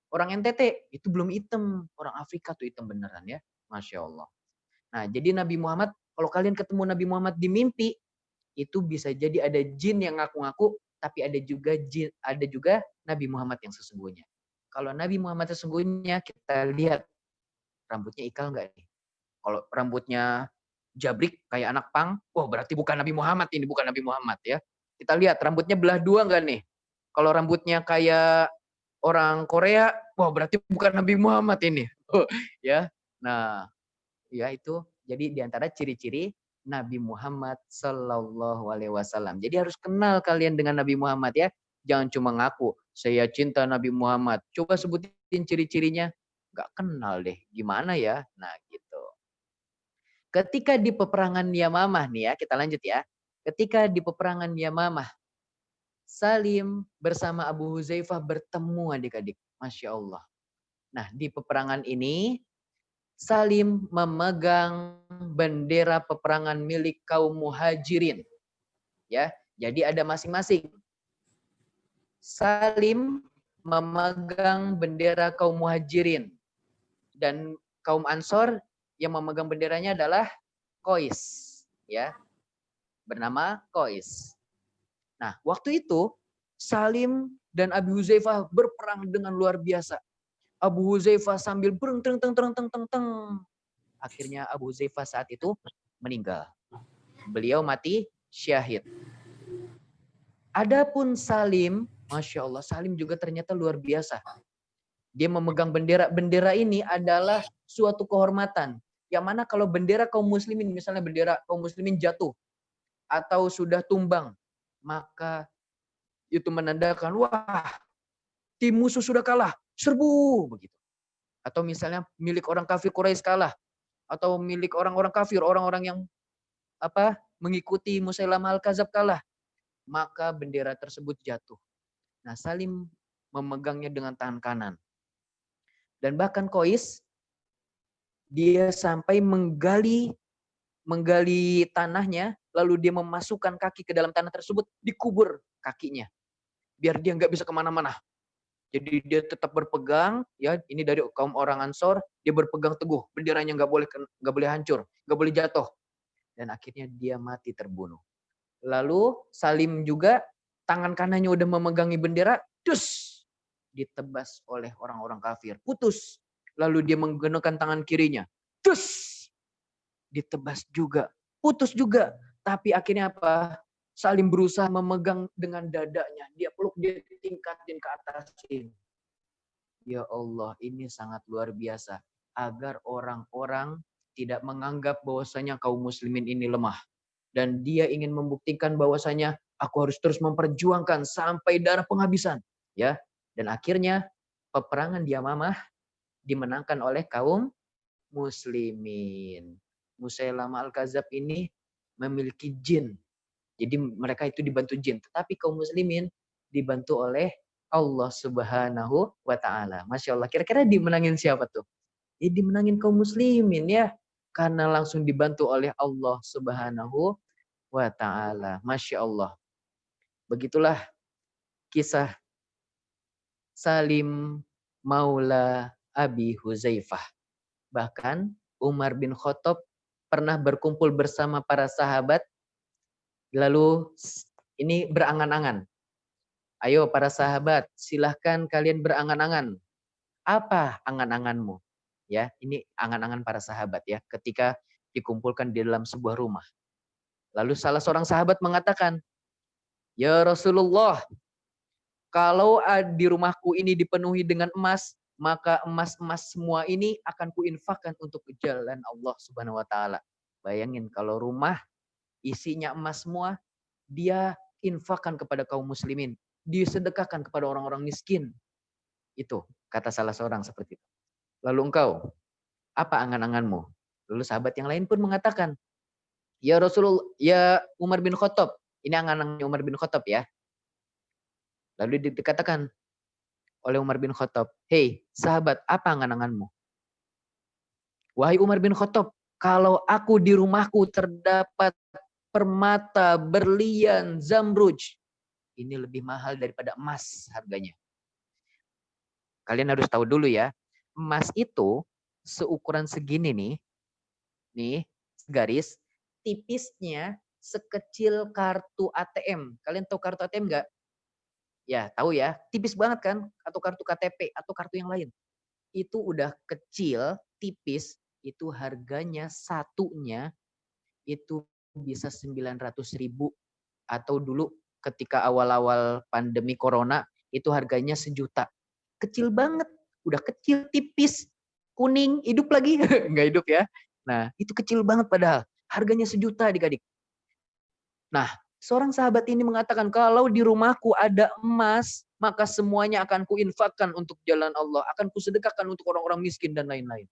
Orang NTT itu belum hitam. Orang Afrika tuh hitam beneran ya. Masya Allah. Nah jadi Nabi Muhammad, kalau kalian ketemu Nabi Muhammad di mimpi, itu bisa jadi ada jin yang ngaku-ngaku, tapi ada juga Nabi Muhammad yang sesungguhnya. Kalau Nabi Muhammad sesungguhnya kita lihat rambutnya ikal nggak nih? Kalau rambutnya jabrik kayak anak pang, wah berarti bukan Nabi Muhammad ini, bukan Nabi Muhammad ya. Kita lihat rambutnya belah 2 nggak nih? Kalau rambutnya kayak orang Korea, wah berarti bukan Nabi Muhammad ini. Ya. Nah, ya itu jadi di antara ciri-ciri Nabi Muhammad Sallallahu Alaihi Wasallam. Jadi harus kenal kalian dengan Nabi Muhammad ya. Jangan cuma ngaku saya cinta Nabi Muhammad. Coba sebutin ciri-cirinya, nggak kenal deh. Gimana ya? Nah gitu. Ketika di peperangan Yamamah nih ya, kita lanjut ya. Ketika di peperangan Yamamah, Salim bersama Abu Huzaifah bertemu adik-adik. Masya Allah. Nah di peperangan ini Salim memegang bendera peperangan milik kaum muhajirin. Ya, jadi ada masing-masing. Salim memegang bendera kaum muhajirin. Dan kaum Ansor yang memegang benderanya adalah Qais. Ya, bernama Qais. Nah, waktu itu Salim dan Abu Huzaifah berperang dengan luar biasa. Abu Huzaifah sambil bereng teng teng teng teng teng teng. Akhirnya Abu Huzaifah saat itu meninggal. Beliau mati syahid. Adapun Salim, Masya Allah, Salim juga ternyata luar biasa. Dia memegang bendera. Bendera ini adalah suatu kehormatan. Yang mana kalau bendera kaum muslimin, misalnya bendera kaum muslimin jatuh atau sudah tumbang, maka itu menandakan, wah, tim musuh sudah kalah, serbu begitu. Atau misalnya milik orang kafir Quraisy kalah, atau milik orang-orang kafir, orang-orang yang mengikuti Musailamah al-Kadzab kalah, maka bendera tersebut jatuh. Nah, Salim memegangnya dengan tangan kanan. Dan bahkan Qais dia sampai menggali tanahnya, lalu dia memasukkan kaki ke dalam tanah tersebut, dikubur kakinya, biar dia nggak bisa kemana-mana. Jadi dia tetap berpegang, ya ini dari kaum orang Ansor, dia berpegang teguh, benderanya nggak boleh hancur, nggak boleh jatuh, dan akhirnya dia mati terbunuh. Lalu Salim juga tangan kanannya udah memegangi bendera, dus ditebas oleh orang-orang kafir, putus. Lalu dia menggunakan tangan kirinya, dus ditebas juga, putus juga. Tapi akhirnya apa? Salim berusaha memegang dengan dadanya. Dia peluk, dia tingkatin ke atas ini. Ya Allah, ini sangat luar biasa. Agar orang-orang tidak menganggap bahwasanya kaum muslimin ini lemah. Dan dia ingin membuktikan bahwasanya aku harus terus memperjuangkan sampai darah penghabisan. Ya. Dan akhirnya peperangan di Yamamah dimenangkan oleh kaum muslimin. Musailamah al-Kadzab ini memiliki jin. Jadi mereka itu dibantu jin. Tetapi kaum muslimin dibantu oleh Allah Subhanahu wa Ta'ala. Masya Allah. Kira-kira dimenangin siapa tuh? Ya dimenangin kaum muslimin ya. Karena langsung dibantu oleh Allah Subhanahu wa Ta'ala. Masya Allah. Begitulah kisah Salim Maula Abi Huzaifah. Bahkan Umar bin Khattab pernah berkumpul bersama para sahabat, lalu ini berangan-angan. Ayo para sahabat, silahkan kalian berangan-angan. Apa angan-anganmu? Ya, ini angan-angan para sahabat ya, ketika dikumpulkan di dalam sebuah rumah. Lalu salah seorang sahabat mengatakan, "Ya Rasulullah, kalau di rumahku ini dipenuhi dengan emas, maka emas-emas semua ini akan kuinfakkan untuk jalan Allah Subhanahu wa taala." Bayangin kalau rumah isinya emas semua, dia infakkan kepada kaum muslimin, disedekahkan kepada orang-orang miskin. Itu kata salah seorang seperti itu. Lalu engkau, apa angan-anganmu? Lalu sahabat yang lain pun mengatakan, "Ya Rasulullah, ya Umar bin Khattab." Ini angan-angannya Umar bin Khattab ya. Lalu dikatakan oleh Umar bin Khattab, "Hei sahabat, apa angan-anganmu?" "Wahai Umar bin Khattab, kalau aku di rumahku terdapat permata, berlian, zamruj, ini lebih mahal daripada emas harganya." Kalian harus tahu dulu ya, emas itu seukuran segini nih garis, tipisnya sekecil kartu ATM. Kalian tahu kartu ATM nggak? Ya, tahu ya. Tipis banget kan? Atau kartu KTP atau kartu yang lain. Itu udah kecil, tipis, itu harganya satunya itu bisa 900.000, atau dulu ketika awal-awal pandemi corona itu harganya 1 juta. Kecil banget, udah kecil, tipis, kuning, hidup lagi. Nggak hidup ya. Nah, itu kecil banget padahal. Harganya 1 juta adik-adik. Nah, seorang sahabat ini mengatakan, kalau di rumahku ada emas, maka semuanya akan kuinfakkan untuk jalan Allah. Akan kusedekahkan untuk orang-orang miskin dan lain-lain.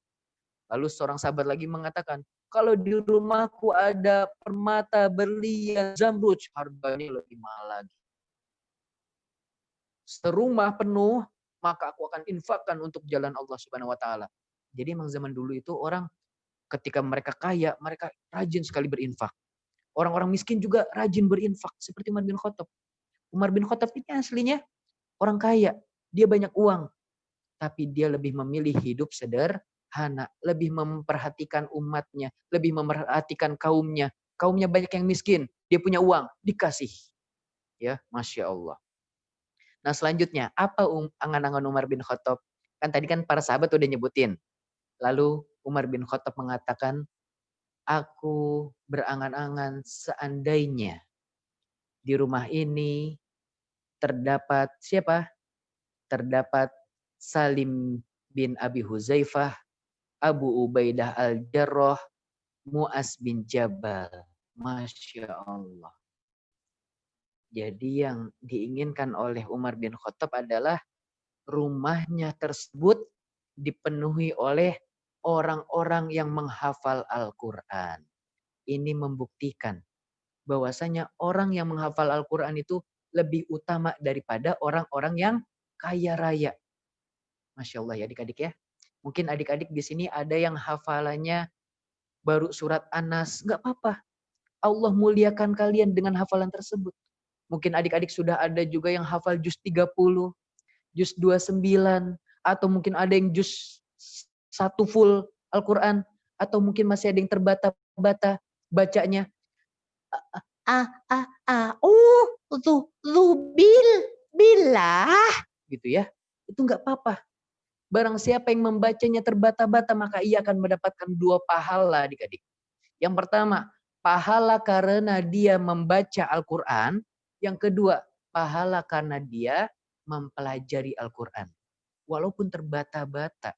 Lalu seorang sahabat lagi mengatakan, kalau di rumahku ada permata, berlian, zamruj, harganya lebih mahal lagi. Serumah penuh, maka aku akan infakkan untuk jalan Allah Subhanahu wa taala. Jadi emang zaman dulu itu orang ketika mereka kaya, mereka rajin sekali berinfak. Orang-orang miskin juga rajin berinfak seperti Umar bin Khattab. Umar bin Khattab ini aslinya orang kaya, dia banyak uang, tapi dia lebih memilih hidup sederhana, lebih memperhatikan umatnya, lebih memperhatikan kaumnya. Kaumnya banyak yang miskin, dia punya uang, dikasih. Ya, Masya Allah. Nah selanjutnya, apa angan-angan Umar bin Khattab? Kan tadi kan para sahabat udah nyebutin. Lalu Umar bin Khattab mengatakan, aku berangan-angan seandainya di rumah ini terdapat siapa? Terdapat Salim bin Abi Huzaifah, Abu Ubaidah al-Jarrah, Mu'az bin Jabal. Masya Allah. Jadi yang diinginkan oleh Umar bin Khattab adalah rumahnya tersebut dipenuhi oleh orang-orang yang menghafal Al-Quran. Ini membuktikan bahwasanya orang yang menghafal Al-Quran itu lebih utama daripada orang-orang yang kaya raya. Masya Allah ya adik-adik ya. Mungkin adik-adik di sini ada yang hafalannya baru surat An-Nas. Nggak apa-apa. Allah muliakan kalian dengan hafalan tersebut. Mungkin adik-adik sudah ada juga yang hafal juz 30, juz 29, atau mungkin ada yang juz 1 full Al-Quran, atau mungkin masih ada yang terbata-bata bacanya. Billah gitu ya. Itu nggak apa-apa. Barang siapa yang membacanya terbata-bata, maka ia akan mendapatkan 2 pahala adik-adik. Yang pertama, pahala karena dia membaca Al-Quran. Yang kedua, pahala karena dia mempelajari Al-Quran. Walaupun terbata-bata.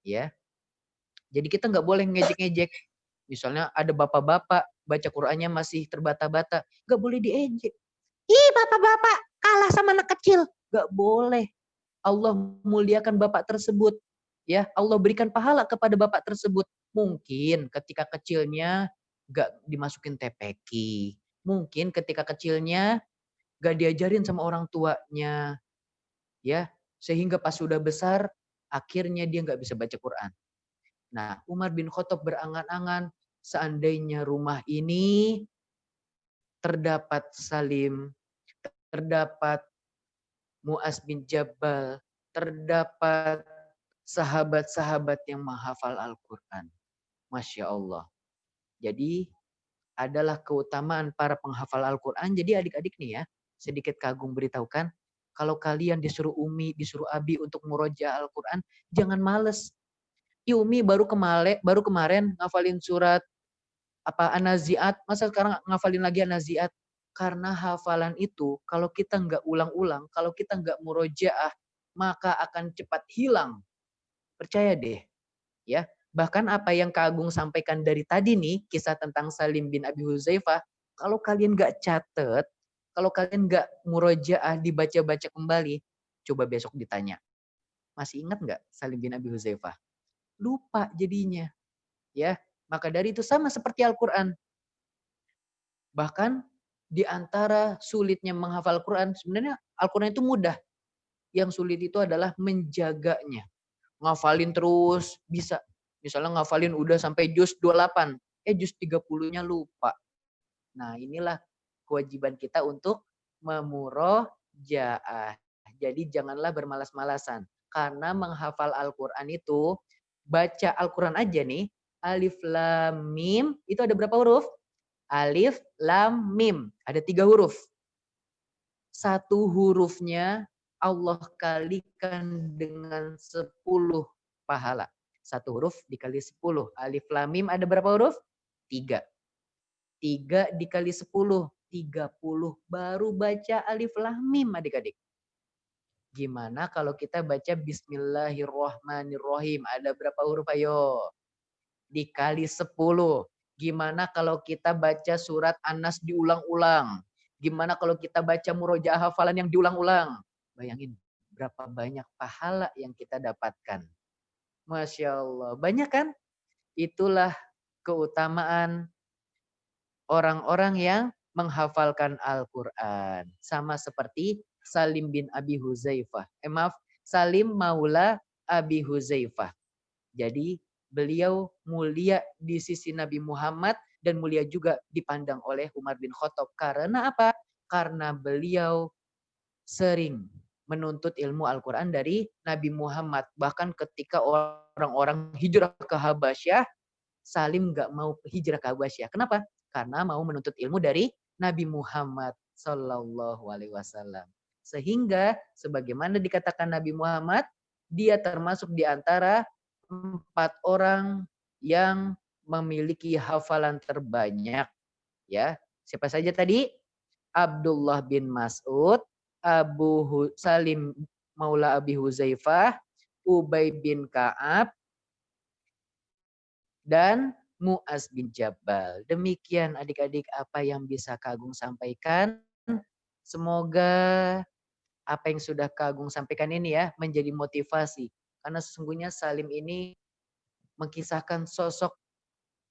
Ya. Jadi kita nggak boleh ngejek-ngejek. Misalnya ada bapak-bapak baca Qurannya masih terbata-bata. Nggak boleh diejek. Ih bapak-bapak kalah sama anak kecil. Nggak boleh. Allah muliakan bapak tersebut. Ya, Allah berikan pahala kepada bapak tersebut. Mungkin ketika kecilnya gak dimasukin TPQ. Mungkin ketika kecilnya gak diajarin sama orang tuanya. Ya, sehingga pas sudah besar, akhirnya dia gak bisa baca Quran. Nah, Umar bin Khattab berangan-angan, seandainya rumah ini terdapat Salim, terdapat Mu'az bin Jabal, terdapat sahabat-sahabat yang menghafal Al-Quran. Masya Allah. Jadi adalah keutamaan para penghafal Al-Quran. Jadi adik-adik nih ya, sedikit Kak Agung beritahukan, kalau kalian disuruh Umi, disuruh Abi untuk murojaah Al-Quran, jangan males. Umi baru kemarin ngafalin surat An-Nazi'at, masa sekarang ngafalin lagi An-Nazi'at? Karena hafalan itu kalau kita nggak ulang-ulang, kalau kita nggak murojaah, maka akan cepat hilang. Percaya deh, ya. Bahkan apa yang Kak Agung sampaikan dari tadi nih, kisah tentang Salim bin Abi Huzaifah, kalau kalian nggak catet, kalau kalian nggak murojaah dibaca-baca kembali, coba besok ditanya. Masih ingat nggak Salim bin Abi Huzaifah? Lupa jadinya. Ya, maka dari itu sama seperti Al-Quran. Bahkan di antara sulitnya menghafal Al-Quran, sebenarnya Al-Quran itu mudah. Yang sulit itu adalah menjaganya. Ngafalin terus bisa. Misalnya ngafalin udah sampai juz 28, juz 30-nya lupa. Nah, inilah kewajiban kita untuk memurojaah. Jadi janganlah bermalas-malasan. Karena menghafal Al-Quran itu, baca Al-Quran aja nih, alif lam mim, itu ada berapa huruf? Alif lam mim, ada 3 huruf. Satu hurufnya Allah kalikan dengan 10 pahala. Satu huruf dikali 10. Alif lam mim ada berapa huruf? 3. 3 dikali 10. 30. Baru baca alif lam mim adik-adik. Gimana kalau kita baca Bismillahirrahmanirrahim? Ada berapa huruf ayo? Dikali 10. Gimana kalau kita baca surat An-Nas diulang-ulang? Gimana kalau kita baca murojaah hafalan yang diulang-ulang? Bayangin berapa banyak pahala yang kita dapatkan. Masya Allah. Banyak kan? Itulah keutamaan orang-orang yang menghafalkan Al-Quran. Sama seperti Salim bin Abi Huzaifah. Salim maula Abi Huzaifah. Jadi beliau mulia di sisi Nabi Muhammad dan mulia juga dipandang oleh Umar bin Khattab. Karena apa? Karena beliau sering menuntut ilmu Al-Quran dari Nabi Muhammad. Bahkan ketika orang-orang hijrah ke Habasyah, Salim nggak mau hijrah ke Habasyah. Kenapa? Karena mau menuntut ilmu dari Nabi Muhammad Sallallahu Alaihi Wasallam. Sehingga sebagaimana dikatakan Nabi Muhammad, dia termasuk di antara 4 orang yang memiliki hafalan terbanyak. Ya, siapa saja tadi? Abdullah bin Mas'ud, Salim maula Abi Huzaifah, Ubay bin Ka'ab, dan Mu'az bin Jabal. Demikian adik-adik apa yang bisa Kak Agung sampaikan. Semoga apa yang sudah Kak Agung sampaikan ini ya menjadi motivasi. Karena sesungguhnya Salim ini mengkisahkan sosok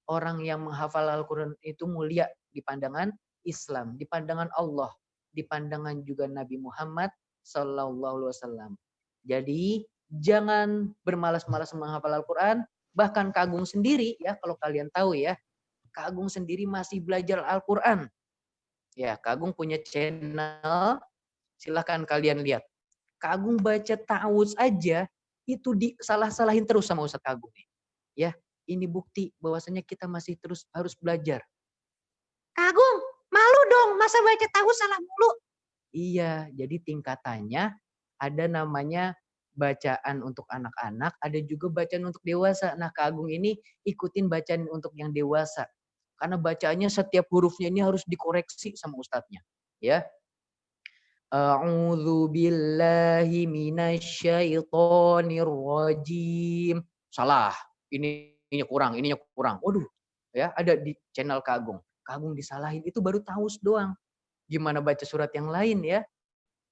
orang yang menghafal Al-Quran itu mulia di pandangan Islam, di pandangan Allah, di pandangan juga Nabi Muhammad Sallallahu Alaihi Wasallam. Jadi jangan bermalas-malas menghafal Al-Quran. Bahkan Kak Agung sendiri ya, kalau kalian tahu ya, Kak Agung sendiri masih belajar Al-Quran. Ya, Kak Agung punya channel, silahkan kalian lihat. Kak Agung baca ta'awudz aja, itu disalah-salahin terus sama Ustadz Kak Agung. Ya, ini bukti bahwasanya kita masih terus harus belajar. Kak Agung, malu dong masa baca ta'awudz salah mulu. Iya, jadi tingkatannya ada namanya bacaan untuk anak-anak, ada juga bacaan untuk dewasa. Nah, Kak Agung ini ikutin bacaan untuk yang dewasa. Karena bacaannya setiap hurufnya ini harus dikoreksi sama ustadznya. Ya. A'udzu billahi minasyaitonir rajim. Salah. Ininya kurang. Waduh. Ya, ada di channel Kak Agung. Kak Agung disalahin, itu baru taus doang. Gimana baca surat yang lain ya?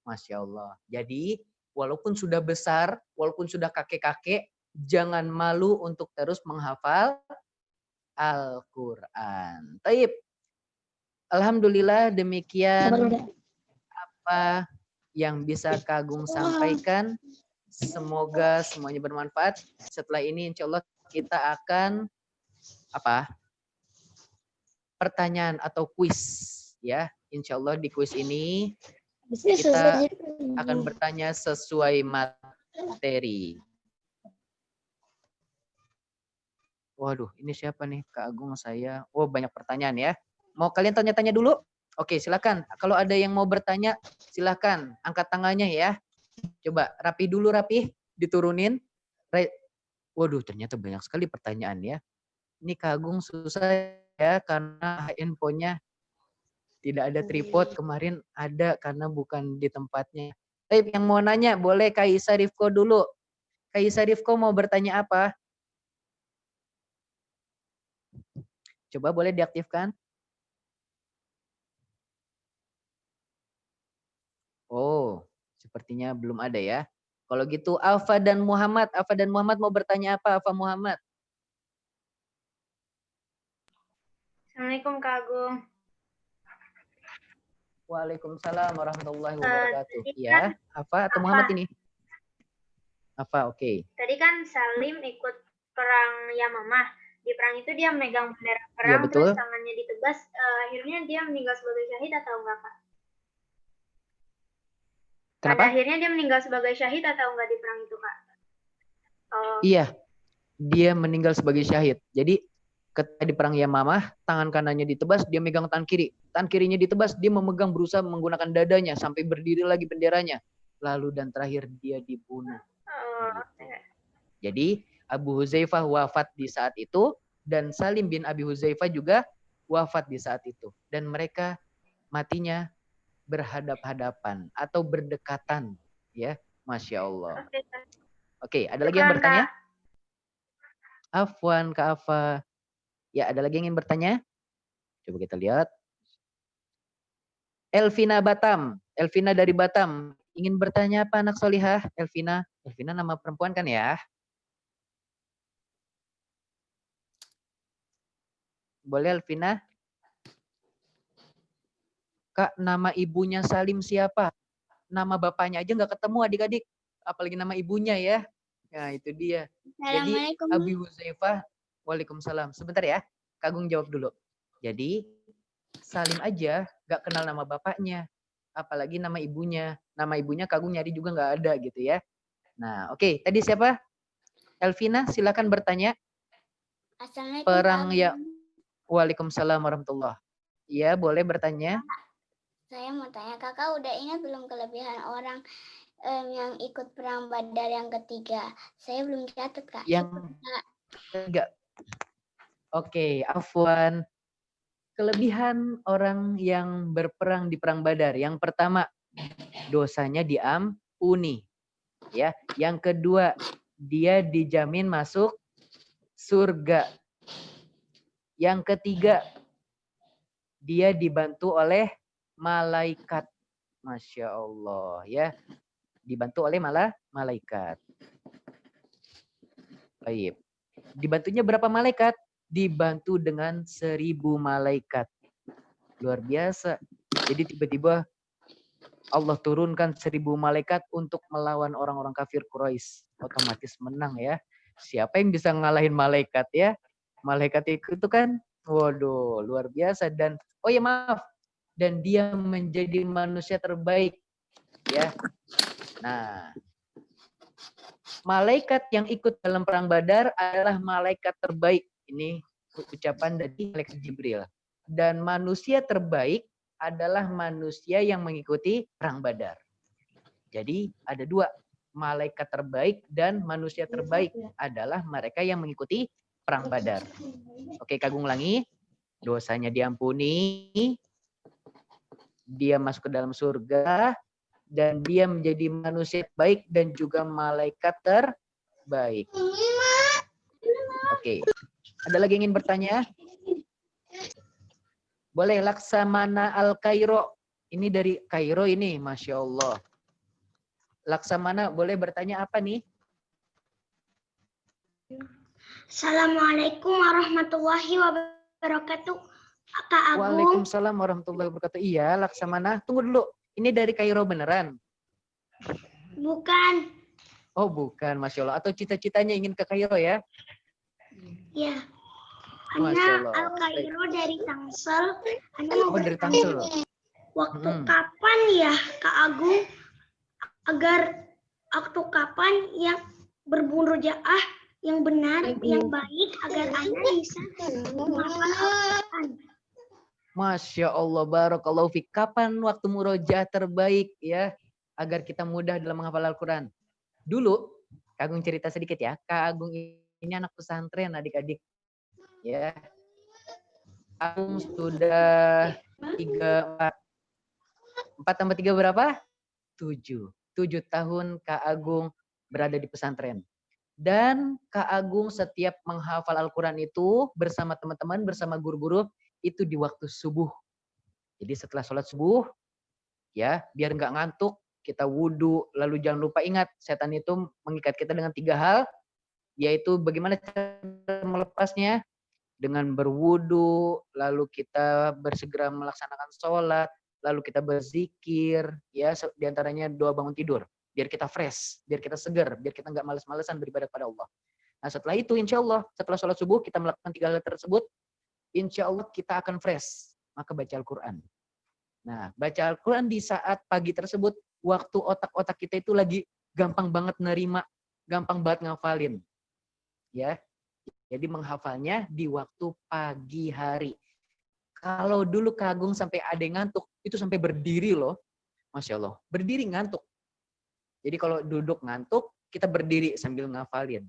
Masya Allah. Jadi walaupun sudah besar, walaupun sudah kakek-kakek, jangan malu untuk terus menghafal Al-Quran. Taib. Alhamdulillah demikian apa yang bisa Kak Agung sampaikan. Semoga semuanya bermanfaat. Setelah ini insya Allah kita akan pertanyaan atau kuis ya. Insya Allah di kuis ini kita akan bertanya sesuai materi. Waduh, ini siapa nih? Kak Agung saya. Oh, banyak pertanyaan ya. Mau kalian tanya-tanya dulu? Oke, silakan. Kalau ada yang mau bertanya, silakan angkat tangannya ya. Coba rapi dulu, rapi, diturunin. Waduh, ternyata banyak sekali pertanyaan ya. Ini Kak Agung susah ya karena infonya tidak ada tripod. Kemarin ada karena bukan di tempatnya. Tapi yang mau nanya, boleh Kak Isa Rifko dulu. Kak Isa Rifko mau bertanya apa? Coba boleh diaktifkan. Oh, sepertinya belum ada ya. Kalau gitu Alfa dan Muhammad. Alfa dan Muhammad mau bertanya apa? Alfa Muhammad. Assalamualaikum Kak Agung. Waalaikumsalam warahmatullahi wabarakatuh. Tadi Ya, kan Alfa atau Alfa. Muhammad ini? Alfa, oke. Tadi kan Salim ikut perang Yamamah. Di perang itu dia memegang bendera Iya, perang, betul. terus tangannya ditebas. Akhirnya dia meninggal sebagai syahid atau enggak, Kak? Kenapa? Pada akhirnya dia meninggal sebagai syahid atau enggak di perang itu, Kak? Oh, Iya, dia meninggal sebagai syahid. Jadi ketika di perang Yamamah, tangan kanannya ditebas, dia megang tangan kiri. Tangan kirinya ditebas, dia memegang berusaha menggunakan dadanya sampai berdiri lagi benderanya. Lalu dan terakhir dia dibunuh. Gitu. Jadi Abu Huzaifah wafat di saat itu dan Salim bin Abi Huzaifah juga wafat di saat itu. Dan mereka matinya berhadap-hadapan atau berdekatan. Ya, Masya Allah. Oke, ada lagi yang bertanya? Afwan, Kak Afa. Ya, ada lagi yang ingin bertanya? Coba kita lihat. Elvina Batam. Elvina dari Batam. Ingin bertanya apa anak solihah? Elvina. Elvina nama perempuan kan ya? Boleh Elvina? Kak, nama ibunya Salim siapa? Nama bapaknya aja nggak ketemu adik-adik. Apalagi nama ibunya ya. Nah, itu dia. Jadi Abi Huzaifah. Waalaikumsalam. Sebentar ya. Kagung jawab dulu. Jadi Salim aja nggak kenal nama bapaknya. Apalagi nama ibunya. Nama ibunya Kagung nyari juga nggak ada gitu ya. Nah, oke. Tadi siapa? Elvina, silakan bertanya. Assalamualaikum. Perang ya. Waalaikumsalam warahmatullah. Iya, boleh bertanya. Saya mau tanya, kakak udah ingat belum kelebihan orang yang ikut perang Badar yang ketiga? Saya belum catat, Kak. Yang ketiga. Oke, Afwan. Kelebihan orang yang berperang di perang Badar. Yang pertama, dosanya diampuni. Ya, yang kedua, dia dijamin masuk surga. Yang ketiga, dia dibantu oleh malaikat. Masya Allah ya. Dibantu oleh malaikat. Baik. Dibantunya berapa malaikat? Dibantu dengan 1000 malaikat. Luar biasa. Jadi tiba-tiba Allah turunkan 1000 malaikat untuk melawan orang-orang kafir Quraisy. Otomatis menang ya. Siapa yang bisa ngalahin malaikat ya? Malaikat itu kan, waduh, luar biasa. Dan, oh ya maaf, dan dia menjadi manusia terbaik. Ya. Nah, malaikat yang ikut dalam perang Badar adalah malaikat terbaik. Ini ucapan dari malaikat Jibril. Dan manusia terbaik adalah manusia yang mengikuti perang Badar. Jadi ada dua, malaikat terbaik dan manusia terbaik adalah mereka yang mengikuti perang Badar. Oke, Kagung ulangi. Dosanya diampuni, dia masuk ke dalam surga, dan dia menjadi manusia baik dan juga malaikat terbaik. Oke. Ada lagi yang ingin bertanya? Boleh, Laksamana Al-Kairo. Ini dari Kairo ini, Masya Allah. Laksamana, boleh bertanya apa nih? Assalamualaikum warahmatullahi wabarakatuh. Kak Agung. Waalaikumsalam warahmatullahi wabarakatuh. Iya, Laksamana. Tunggu dulu. Ini dari Kairo beneran? Bukan. Oh, bukan. Masya Allah. Atau cita-citanya ingin ke Kairo ya? Ya. Masya Ana Allah. Al-Kairo dari Tangsel. Ana mau Oh, dari Tangsel. Waktu kapan ya Kak Agung waktu kapan yang berburu jaah yang benar, yang baik agar Anda bisa menghafal Al-Quran. Masya Allah, barakallahu fiik. Kapan waktu murojaah terbaik ya agar kita mudah dalam menghafal Al-Quran? Dulu, Kak Agung cerita sedikit ya. Kak Agung ini anak pesantren adik-adik. Ya, Kak Agung sudah 4 tambah 3 berapa? 7. 7 tahun Kak Agung berada di pesantren. Dan Kak Agung setiap menghafal Al-Quran itu bersama teman-teman, bersama guru-guru, itu di waktu subuh. Jadi setelah sholat subuh, ya biar nggak ngantuk, kita wudhu, lalu jangan lupa ingat, setan itu mengikat kita dengan 3 hal, yaitu bagaimana cara melepasnya, dengan berwudhu, lalu kita bersegera melaksanakan sholat, lalu kita berzikir, ya diantaranya doa bangun tidur, biar kita fresh, biar kita segar, biar kita nggak males-malesan beribadah pada Allah. Nah setelah itu insya Allah, setelah sholat subuh kita melakukan 3 hal tersebut, insya Allah kita akan fresh, maka baca Al-Quran. Nah baca Al-Quran di saat pagi tersebut, waktu otak-otak kita itu lagi gampang banget nerima, gampang banget ngafalin. Ya, jadi menghafalnya di waktu pagi hari. Kalau dulu Kak Agung sampai ada yang ngantuk, itu sampai berdiri loh. Masya Allah, berdiri ngantuk. Jadi kalau duduk ngantuk, kita berdiri sambil ngafalin.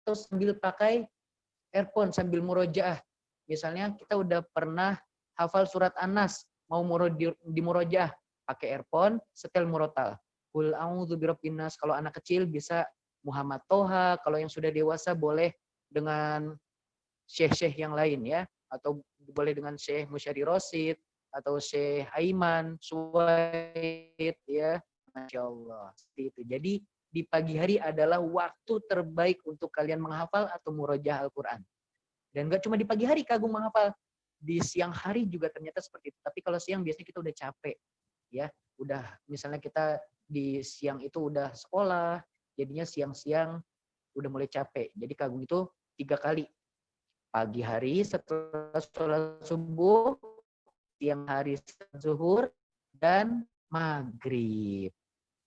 Atau sambil pakai earphone, sambil murojaah. Misalnya kita udah pernah hafal surat An-Nas, mau di murojaah, pakai earphone, setel murotal. Qul a'udzu birabbin nas. Kalau anak kecil bisa Muhammad Toha, kalau yang sudah dewasa boleh dengan syekh-syekh yang lain ya, atau boleh dengan Syekh Musyari Rosid atau Syekh Aiman Suwaid ya. Masya Allah, seperti itu. Jadi di pagi hari adalah waktu terbaik untuk kalian menghafal atau murojaah Al-Quran. Dan gak cuma di pagi hari Kak Agung menghafal, di siang hari juga ternyata seperti itu. Tapi kalau siang biasanya kita udah capek ya, udah misalnya kita di siang itu udah sekolah, jadinya siang-siang udah mulai capek. Jadi Kak Agung itu 3 kali. Pagi hari setelah sholat subuh, siang hari setelah zuhur, dan maghrib.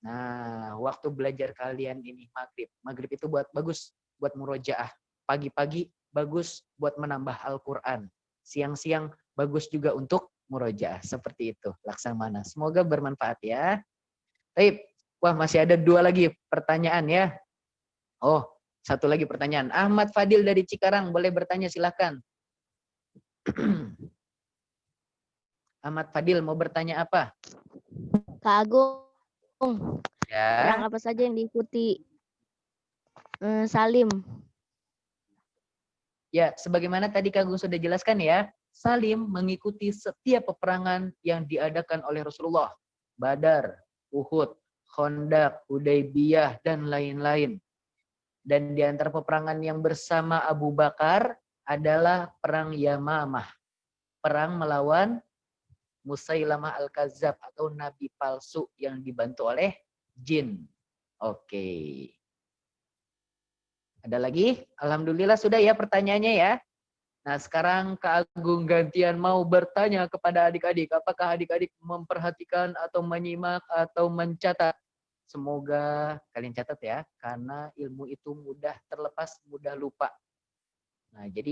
Nah, waktu belajar kalian ini maghrib. Maghrib itu bagus buat murojaah. Pagi-pagi bagus buat menambah Al-Quran. Siang-siang bagus juga untuk murojaah. Seperti itu, Laksamana. Semoga bermanfaat ya. Baik. Wah, masih ada 2 lagi pertanyaan ya. Oh, 1 lagi pertanyaan. Ahmad Fadil dari Cikarang, boleh bertanya silahkan. Ahmad Fadil mau bertanya apa? Kak Agung, Ya. perang apa saja yang diikuti Salim? Ya, sebagaimana tadi Kak Agung sudah jelaskan ya, Salim mengikuti setiap peperangan yang diadakan oleh Rasulullah. Badar, Uhud, Khandaq, Hudaybiyah, dan lain-lain. Dan di antara peperangan yang bersama Abu Bakar adalah perang Yamamah. Perang melawan Musailamah Al-Kadzab atau nabi palsu yang dibantu oleh jin. Oke. Ada lagi? Alhamdulillah sudah ya pertanyaannya ya. Nah sekarang Kak Agung gantian mau bertanya kepada adik-adik. Apakah adik-adik memperhatikan atau menyimak atau mencatat? Semoga kalian catat ya, karena ilmu itu mudah terlepas, mudah lupa. Nah, jadi